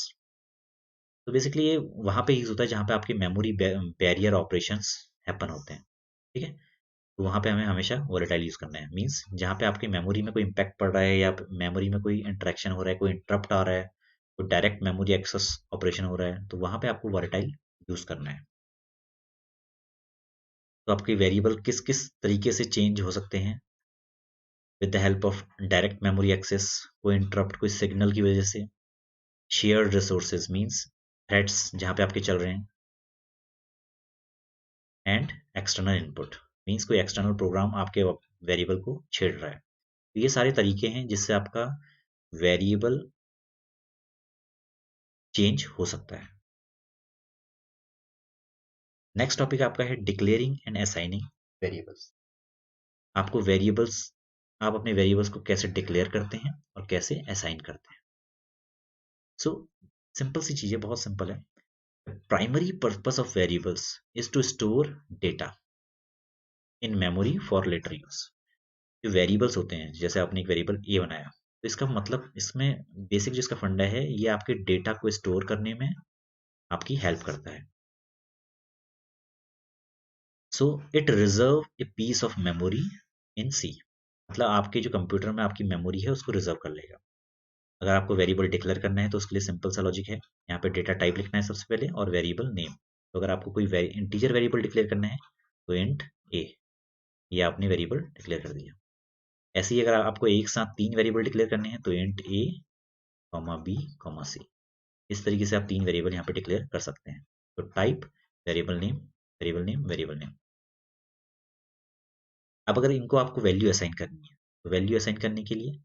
तो बेसिकली ये वहां पे यूज होता है जहां पे आपके मेमोरी बैरियर ऑपरेशंस हैपन होते हैं। ठीक है, तो वहां पे हमें हमेशा वोलेटाइल यूज करना है। मींस जहां पे आपकी मेमोरी में कोई इंपैक्ट पड़ रहा है या मेमोरी में कोई इंटरेक्शन हो रहा है, कोई इंटरप्ट आ रहा है, कोई डायरेक्ट मेमोरी एक्सेस ऑपरेशन हो रहा है, तो वहां पे आपको वोलेटाइल यूज करना है। तो आपके वेरिएबल किस किस तरीके से चेंज हो सकते हैं, with the help of direct memory access, कोई इंटरप्ट कोई सिग्नल की वजह से, शेयर्ड रिसोर्सेज मींस थ्रेड्स जहां पे आपके चल रहे हैं, एंड एक्सटर्नल इनपुट मींस कोई एक्सटर्नल प्रोग्राम आपके वेरिएबल को छेड़ रहा है। तो ये सारे तरीके हैं जिससे आपका वेरिएबल चेंज हो सकता है। नेक्स्ट टॉपिक आपका है डिक्लेयरिंग एंड असाइनिंग वेरिएबल्स। आपको वेरिएबल्स, आप अपने वेरिएबल्स को कैसे डिक्लेयर करते हैं और कैसे असाइन करते हैं। सो सिंपल सी चीज है, बहुत सिंपल है। Primary purpose of variables is to store data in memory for later use. जो वेरिएबल्स होते हैं, जैसे आपने एक वेरिएबल ए बनाया, तो इसका मतलब इसमें बेसिक जिसका फंडा है, ये आपके डेटा को स्टोर करने में आपकी हेल्प करता है। So it reserve a piece of memory in C. मतलब आपके जो कंप्यूटर में आपकी मेमोरी है उसको रिजर्व कर लेगा। अगर आपको वेरिएबल डिक्लेयर करना है तो उसके लिए सिंपल सा लॉजिक है, यहाँ पे डेटा टाइप लिखना है सबसे पहले और वेरिएबल नेम। तो अगर आपको कोई इंटीजर वेरिएबल डिक्लेयर करना है तो इंट ए, ये आपने वेरिएबल डिक्लेयर कर दिया। ऐसे ही अगर आपको एक साथ 3 वेरिएबल डिक्लेयर करने हैं तो इंट a, b, c, इस तरीके से आप 3 वेरिएबल यहाँ पे डिक्लेयर कर सकते हैं। तो type, variable name, variable name, variable name. अब अगर इनको आपको वैल्यू असाइन करनी है तो वैल्यू असाइन करने के लिए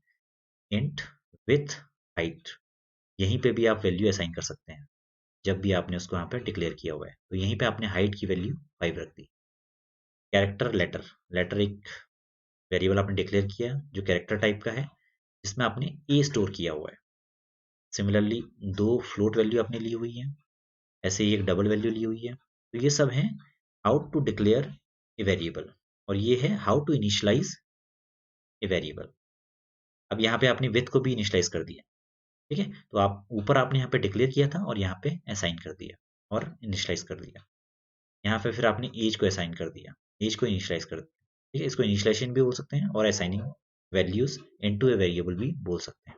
इंट विथ हाइट, यहीं पे भी आप वैल्यू असाइन कर सकते हैं जब भी आपने उसको यहाँ पे डिक्लेयर किया हुआ है। तो यहीं पे आपने हाइट की वैल्यू 5 रख दी। कैरेक्टर लेटर, लेटर एक वेरिएबल आपने डिक्लेयर किया जो कैरेक्टर टाइप का है, जिसमें आपने ए स्टोर किया हुआ है। सिमिलरली 2 फ्लोट वैल्यू आपने ली हुई है, ऐसे ही एक डबल वैल्यू ली हुई है। तो ये सब है how to declare a variable, और ये है how to initialize a variable. अब यहाँ पे आपने विथ को भी इनिशियलाइज कर दिया, ठीक है। तो आप ऊपर आपने यहाँ पे डिक्लेयर किया था और यहाँ पे असाइन कर दिया और इनिशियलाइज कर दिया। यहाँ पे फिर आपने एज को असाइन कर दिया, एज को इनिशियलाइज कर दिया, ठीक है। इसको इनिशियलाइजेशन भी बोल सकते हैं और assigning values into a variable भी बोल सकते हैं।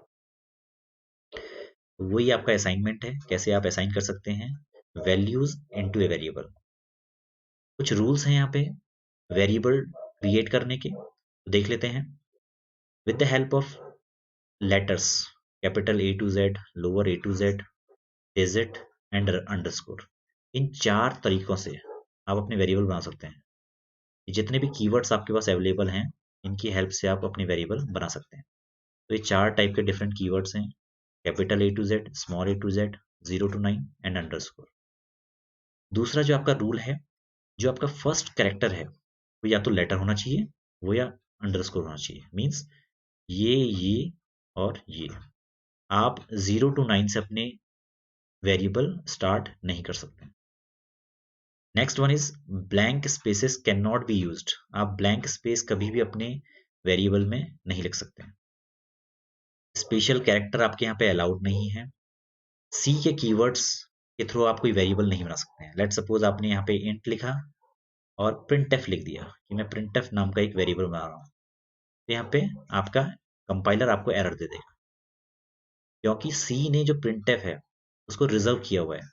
तो वही आपका असाइनमेंट है, कैसे आप असाइन कर सकते हैं वैल्यूज इनटू ए वेरिएबल। कुछ रूल्स हैं यहाँ पे वेरिएबल क्रिएट करने के, तो देख लेते हैं। With the help of letters, capital A to Z, lower A to Z, digit and underscore, in 4 तरीकों से आप अपने वेरिएबल बना सकते हैं। जितने भी कीवर्ड्स आपके पास अवेलेबल हैं, इनकी हेल्प से आप अपने वेरिएबल बना सकते हैं। तो ये 4 टाइप के डिफरेंट कीवर्ड्स हैं, capital A to Z, small a to Z, 0 to 9 and underscore. दूसरा जो आपका रूल है, जो आपका फर्स्ट कैरेक्टर है वो या तो लेटर होना चाहिए, वो या अंडरस्कोर होना चाहिए। मीन्स ये और ये, आप 0 to 9 से अपने वेरिएबल स्टार्ट नहीं कर सकते। Next one is blank spaces can not be used, आप ब्लैंक स्पेस कभी भी अपने वेरिएबल में नहीं लिख सकते। स्पेशल कैरेक्टर आपके यहाँ पे अलाउड नहीं है। सी के कीवर्ड्स के थ्रू आप कोई वेरिएबल नहीं बना सकते हैं। लेट सपोज आपने यहाँ पे इंट लिखा और प्रिंटफ लिख दिया कि मैं प्रिंटफ नाम का एक वेरिएबल बना रहा हूँ, तो यहाँ पे आपका कंपाइलर आपको एरर दे देगा, क्योंकि सी ने जो प्रिंटफ है उसको रिजर्व किया हुआ है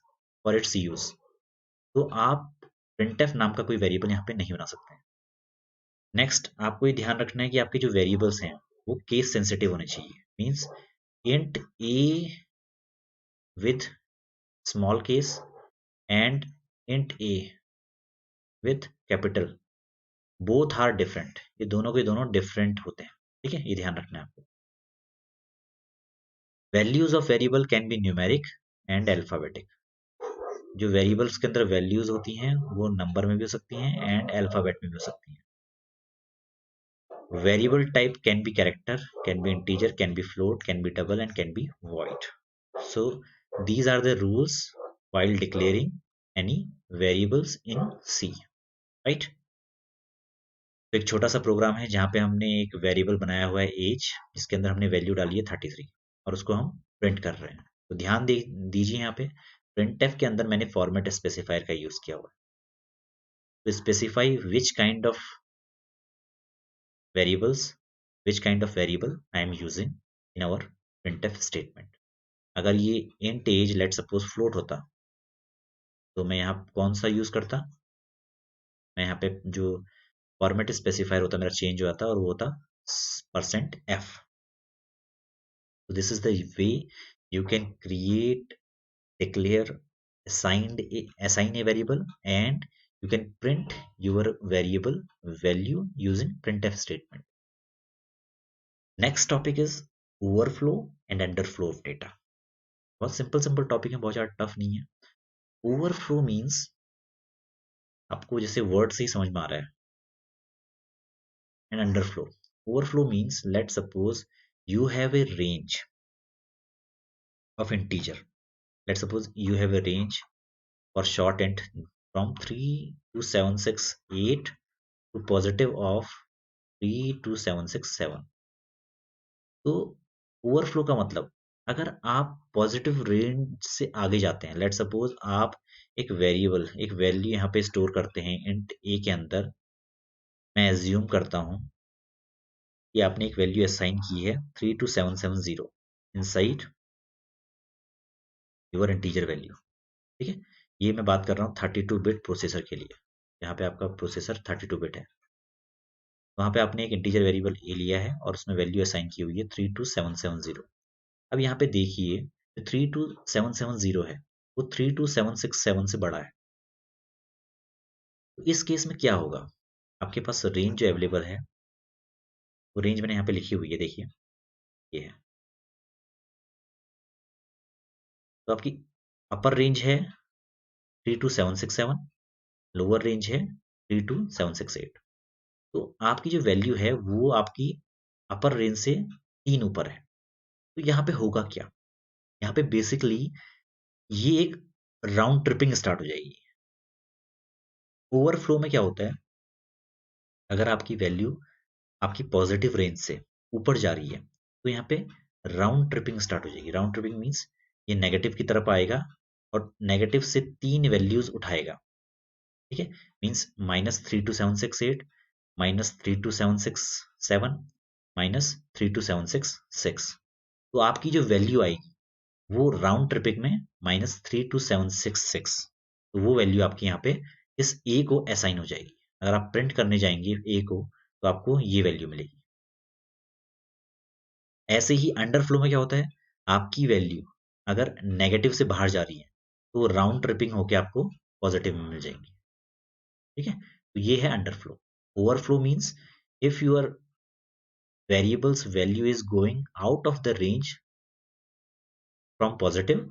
फॉर इट्स यूज। तो आप प्रिंटफ नाम का कोई वेरिएबल यहाँ पे नहीं बना सकते हैं। नेक्स्ट आपको ये ध्यान रखना है कि आपके जो वेरिएबल्स हैं वो केस सेंसिटिव होने चाहिए। Means int a with small case and int a with capital, both are different, ये दोनों के दोनों डिफरेंट होते हैं, ठीक है। ये ध्यान रखना है आपको। Values of variable can be numeric and alphabetic, जो वेरिएबल्स के अंदर वैल्यूज होती हैं वो नंबर में भी हो सकती हैं एंड अल्फाबेट में भी हो सकती हैं। Variable type can be character, can be integer, can be float, can be double, and can be void. So these are the rules while declaring any variables in C, right? तो एक छोटा सा प्रोग्राम है जहाँ पे हमने एक वेरिएबल बनाया हुआ है एज, जिसके अंदर हमने वैल्यू डाली है 33 और उसको हम प्रिंट कर रहे हैं। तो ध्यान दीजिए यहाँ पे printf के अंदर मैंने फॉर्मेट स्पेसिफायर का यूज किया हुआ है। तो specify which kind of variables, which kind of variable I am using in our printf statement। अगर ये int age let suppose float होता तो मैं यहाँ कौन सा यूज करता, मैं यहाँ पे जो फॉर्मेट स्पेसिफायर होता मेरा चेंज हो जाता और वो होता %f। so this is the way you can create, declare, assign a variable and you can print your variable value using printf statement। Next topic is overflow and underflow of data. बहुत सिंपल सिंपल टॉपिक है, बहुत ज़्यादा टफ नहीं है। ओवरफ्लो मीन्स आपको जैसे वर्ड से ही समझ में आ रहा है, and underflow, overflow means let suppose you have a range of integer, let's suppose you have a range for short int from 3 to 768 to positive of 3 to 767। तो ओवरफ्लो का मतलब अगर आप पॉजिटिव रेंज से आगे जाते हैं, लेट सपोज आप एक वेरिएबल, एक वैल्यू यहाँ पे स्टोर करते हैं इंट ए के अंदर, मैं एज्यूम करता हूँ कि आपने एक वैल्यू असाइन की है 32770 इनसाइड योर इंटीजर वैल्यू, ठीक है। ये मैं बात कर रहा हूँ 32 बिट प्रोसेसर के लिए, यहाँ पे आपका प्रोसेसर 32 बिट है। वहाँ पे आपने एक इंटीजर वेरिएबल ए लिया है और उसमें वैल्यू असाइन की हुई है 32770। अब यहाँ पे देखिए जो 32770 है वो 32767 से बड़ा है। तो इस केस में क्या होगा, आपके पास रेंज जो अवेलेबल है वो रेंज मैंने यहाँ पे लिखी हुई है, देखिए ये है। तो आपकी अपर रेंज है 32767, लोअर रेंज है 32768। तो आपकी जो वैल्यू है वो आपकी अपर रेंज से 3 ऊपर है। तो यहाँ पे होगा क्या, यहाँ पे बेसिकली ये एक राउंड ट्रिपिंग स्टार्ट हो जाएगी। ओवरफ्लो में क्या होता है, अगर आपकी वैल्यू आपकी पॉजिटिव रेंज से ऊपर जा रही है तो यहाँ पे राउंड ट्रिपिंग स्टार्ट हो जाएगी। राउंड ट्रिपिंग मीन्स ये नेगेटिव की तरफ आएगा और नेगेटिव से 3 वैल्यूज उठाएगा। ठीक है, मीन्स -32768, -32767, -32766। तो आपकी जो वैल्यू आएगी वो राउंड ट्रिपिंग में -32766, तो वो वैल्यू आपकी यहाँ पे इस ए को असाइन हो जाएगी। अगर आप प्रिंट करने जाएंगे ए को तो आपको ये वैल्यू मिलेगी। ऐसे ही अंडरफ्लो में क्या होता है, आपकी वैल्यू अगर नेगेटिव से बाहर जा रही है तो राउंड ट्रिपिंग होके आपको पॉजिटिव में मिल जाएंगी। ठीक है, तो ये है underflow. Overflow means if your variable's value is going out of the range from positive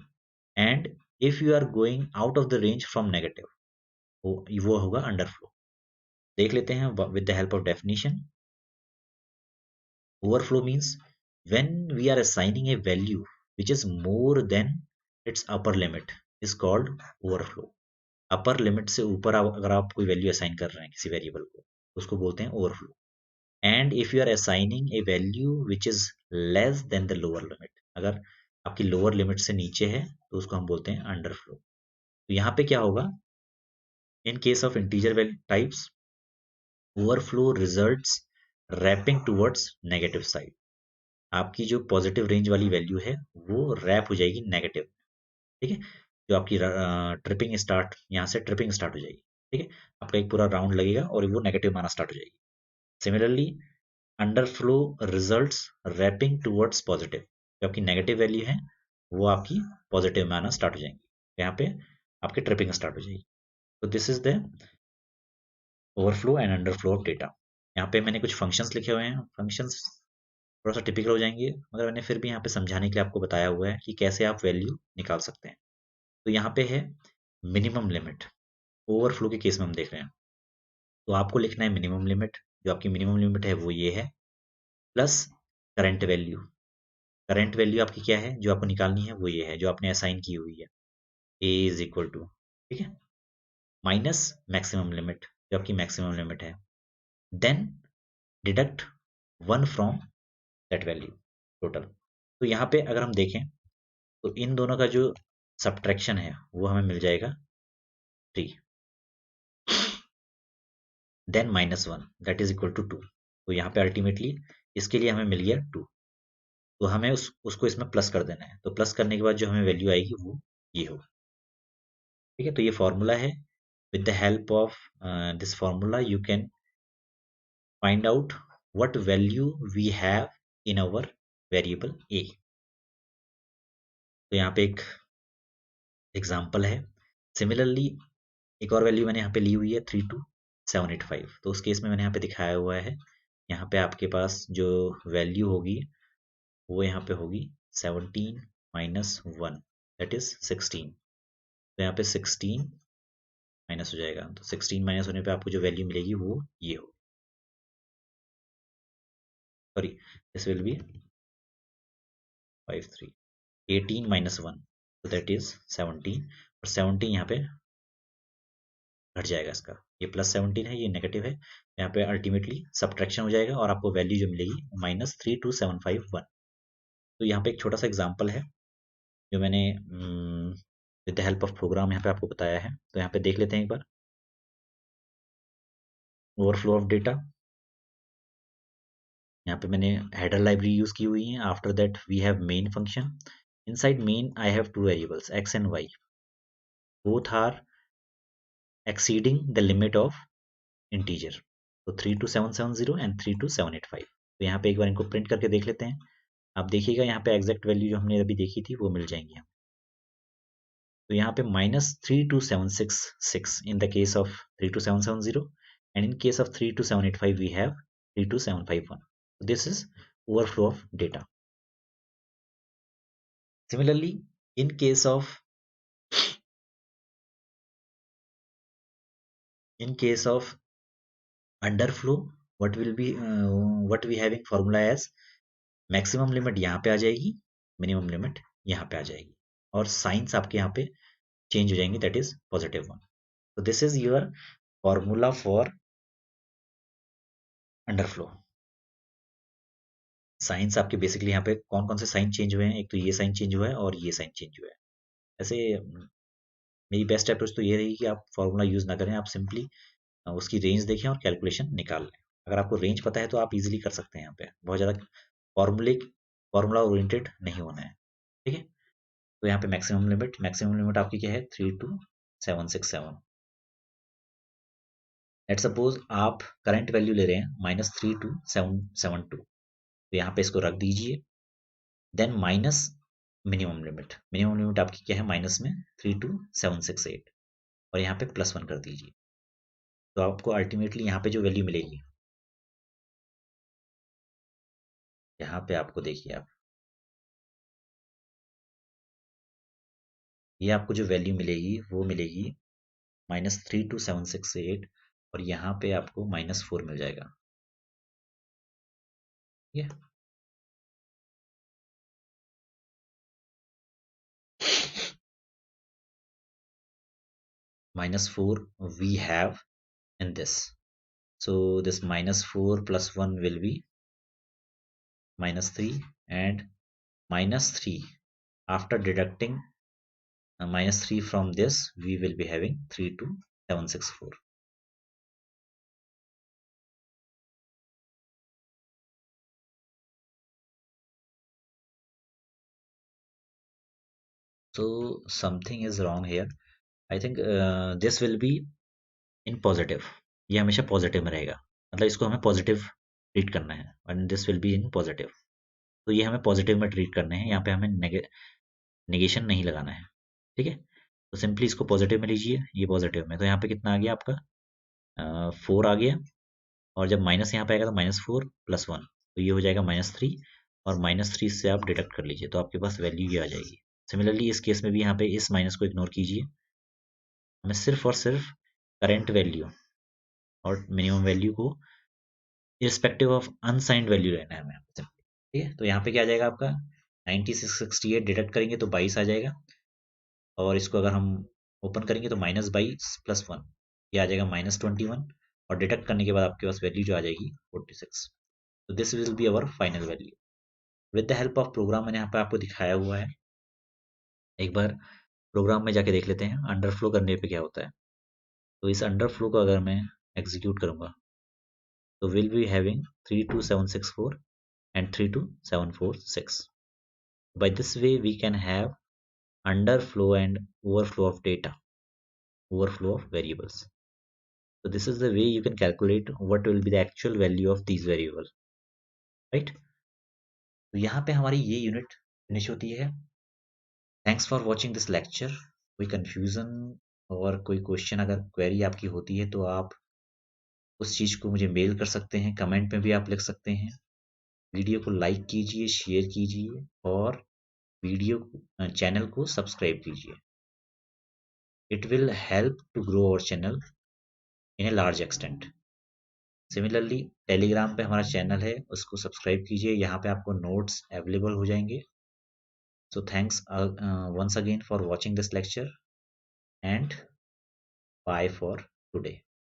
and if you are going out of the range from negative, वो होगा अंडरफ्लो। देख लेते हैं with the help of definition। Overflow means when we are assigning a value which is more than its upper limit is called overflow। Upper limit से ऊपर अगर आप कोई वैल्यू असाइन कर रहे हैं किसी वेरिएबल को, उसको बोलते हैं overflow. And if you are assigning a value which is less than the lower limit, अगर आपकी लोअर लिमिट से नीचे है तो उसको हम बोलते हैं अंडरफ्लो। तो यहाँ पे क्या होगा, in case of integer value types overflow results wrapping towards negative side. आपकी जो पॉजिटिव रेंज वाली वैल्यू है वो रैप हो जाएगी नेगेटिव। ठीक है, जो आपकी ट्रिपिंग स्टार्ट, यहाँ से ट्रिपिंग स्टार्ट हो जाएगी। ठीक है, आपका एक पूरा राउंड लगेगा और वो नेगेटिव माना स्टार्ट हो जाएगी। Similarly underflow results wrapping towards positive, जो आपकी नेगेटिव वैल्यू है वो आपकी पॉजिटिव में आना स्टार्ट हो जाएंगी। यहाँ पे आपकी ट्रिपिंग स्टार्ट हो जाएगी। तो this is the overflow and underflow of data. यहाँ पे मैंने कुछ फंक्शंस लिखे हुए हैं। फंक्शंस थोड़ा सा टिपिकल हो जाएंगे मगर मैंने फिर भी यहाँ पे समझाने के लिए आपको बताया हुआ है कि कैसे आप वैल्यू निकाल सकते हैं। तो यहाँ पे है मिनिमम लिमिट, ओवरफ्लो के केस में हम देख रहे हैं। तो आपको लिखना है मिनिमम लिमिट, जो आपकी मिनिमम लिमिट है वो ये है, plus current value. Current value आपकी क्या है जो आपको निकालनी है, वो ये है जो आपने असाइन की हुई है, ए इज इक्वल टू, ठीक है, माइनस मैक्सिमम लिमिट जो आपकी मैक्सिमम लिमिट है, then deduct 1 from that value total. तो यहाँ पे अगर हम देखें तो इन दोनों का जो सब्ट्रैक्शन है वो हमें मिल जाएगा 3, then -1 that is equal to 2। तो यहाँ पे अल्टीमेटली इसके लिए हमें मिल गया 2। तो हमें उसको इसमें प्लस कर देना है। तो प्लस करने के बाद जो हमें वैल्यू आएगी वो ये होगी। ठीक है, तो ये फॉर्मूला है। With the help of this formula you can find out what value we have in our variable A. तो यहाँ पे एक एग्जांपल है। सिमिलरली एक और वैल्यू मैंने यहाँ पे ली हुई है 32785। तो उस केस में मैंने यहाँ पे दिखाया हुआ है, यहाँ पे आपके पास जो वैल्यू होगी वो यहाँ पे होगी 17 माइनस 1 दैट इज 16। तो यहाँ पे 16 माइनस हो जाएगा। तो 16 माइनस होने पे आपको जो वैल्यू मिलेगी वो ये हो, sorry this will B 53, 18 minus 1 तो दैट इज 17। और 17 यहाँ पे घट जाएगा इसका, ये +17 है, ये नेगेटिव है, यहाँ पे अल्टीमेटली सब्ट्रैक्शन हो जाएगा और आपको वैल्यू जो मिलेगी -32751। तो यहाँ पे एक छोटा सा एग्जांपल है जो मैंने with the help of program यहाँ पे आपको बताया है। तो यहाँ पे देख लेते हैं एक बार। ओवरफ्लो ऑफ डेटा, यहाँ पे मैंने हेडर लाइब्रेरी यूज की हुई है। After that we have main function. Inside main I have 2 variables x and y, both are exceeding the limit of integer. तो 32770 एंड 32785। तो यहाँ पे एक बार इनको प्रिंट करके देख लेते हैं। आप देखिएगा यहाँ पे एग्जैक्ट वैल्यू जो हमने अभी देखी थी वो मिल जाएंगी हमें। तो यहाँ पे -32766 इन the case of 32770 and in case of 32785 we have 32751. This is overflow of data. Similarly, in case of underflow, what we having formula as maximum limit यहाँ पे आ जाएगी, मिनिमम लिमिट यहाँ पे आ जाएगी, और साइंस आपके यहाँ पे चेंज हो जाएंगे, that is positive one. So this is your formula for underflow. Science आपके बेसिकली यहाँ पे कौन कौन से साइन चेंज हुए हैं, एक तो ये साइन चेंज हुआ है और ये साइन चेंज हुआ है. ऐसे मेरी बेस्ट अप्रोच तो ये रहेगी कि आप फॉर्मूला यूज ना करें, आप सिंपली उसकी रेंज देखें और कैलकुलेशन निकाल लें. अगर आपको रेंज पता है तो आप इजीली कर सकते हैं. यहाँ पे बहुत ज़्यादा फॉर्मूला ओरिएंटेड नहीं होना है. ठीक है. तो यहाँ पे मैक्सिमम लिमिट आपकी क्या है, 32767. लेट सपोज आप करंट वैल्यू ले रहे हैं -32772. तो यहाँ पे इसको रख दीजिए. देन माइनस मिनिमम लिमिट आपकी क्या है, माइनस में 32768, और यहाँ पे +1 कर दीजिए. तो आपको अल्टीमेटली यहाँ पे जो वैल्यू मिलेगी, यहाँ पे आपको देखिए, आप ये आपको जो वैल्यू मिलेगी वो मिलेगी -32768, और यहाँ पे आपको -4 मिल जाएगा. ठीक है. -4 we have in this. So this -4 plus 1 will be -3, and -3 after deducting -3 from this, we will be having 32764. So something is wrong here. I think this will be in positive. ये हमेशा पॉजिटिव में रहेगा, मतलब इसको हमें पॉजिटिव ट्रीट करना है, and this will be in positive. तो ये हमें पॉजिटिव में ट्रीट करने हैं, यहाँ पे हमें नेगेशन नहीं लगाना है. ठीक है. तो सिंपली इसको पॉजिटिव में लीजिए, ये पॉजिटिव में. तो यहाँ पे कितना आ गया आपका, 4 आ गया, और जब माइनस यहाँ पे आएगा तो -4 + 1, तो ये हो जाएगा -3, और -3 से आप डिडक्ट कर लीजिए तो आपके पास वैल्यू ये आ जाएगी. सिमिलरली इस केस में भी यहाँ पे इस माइनस को इग्नोर कीजिए, हमें सिर्फ और सिर्फ करंट वैल्यू और मिनिमम वैल्यू को इर्रिस्पेक्टिव ऑफ अनसाइंड वैल्यू लेना है हमें. ठीक है. तो यहाँ पे क्या आ जाएगा आपका, 9668 डिडक्ट करेंगे तो 22 आ जाएगा, और इसको अगर हम ओपन करेंगे तो -22 + 1, ये आ जाएगा -21, और डिडक्ट करने के बाद आपके पास वैल्यू जो आ जाएगी 46. तो this will be our final value. With the help of program मैंने यहाँ पे आपको दिखाया हुआ है. एक बार प्रोग्राम में जाके देख लेते हैं अंडरफ्लो करने पे क्या होता है. तो इस अंडरफ्लो को अगर मैं एग्जीक्यूट करूंगा तो will be having 32764 and 32746. By this way we can have underflow and overflow of data, overflow of variables. So this is the way you can calculate what will be the actual value of these variables, right? तो यहाँ पे हमारी ये यूनिट फिनिश होती है. Thanks for watching this lecture. कोई कंफ्यूजन और कोई क्वेश्चन अगर क्वेरी आपकी होती है तो आप उस चीज़ को मुझे मेल कर सकते हैं, कमेंट में भी आप लिख सकते हैं. वीडियो को लाइक कीजिए, शेयर कीजिए, और चैनल को सब्सक्राइब कीजिए. It will help to grow our channel in a large extent. Similarly Telegram पे हमारा चैनल है, उसको सब्सक्राइब कीजिए, यहाँ पे आपको नोट्स अवेलेबल हो जाएंगे. So thanks once again for watching this lecture, and bye for today.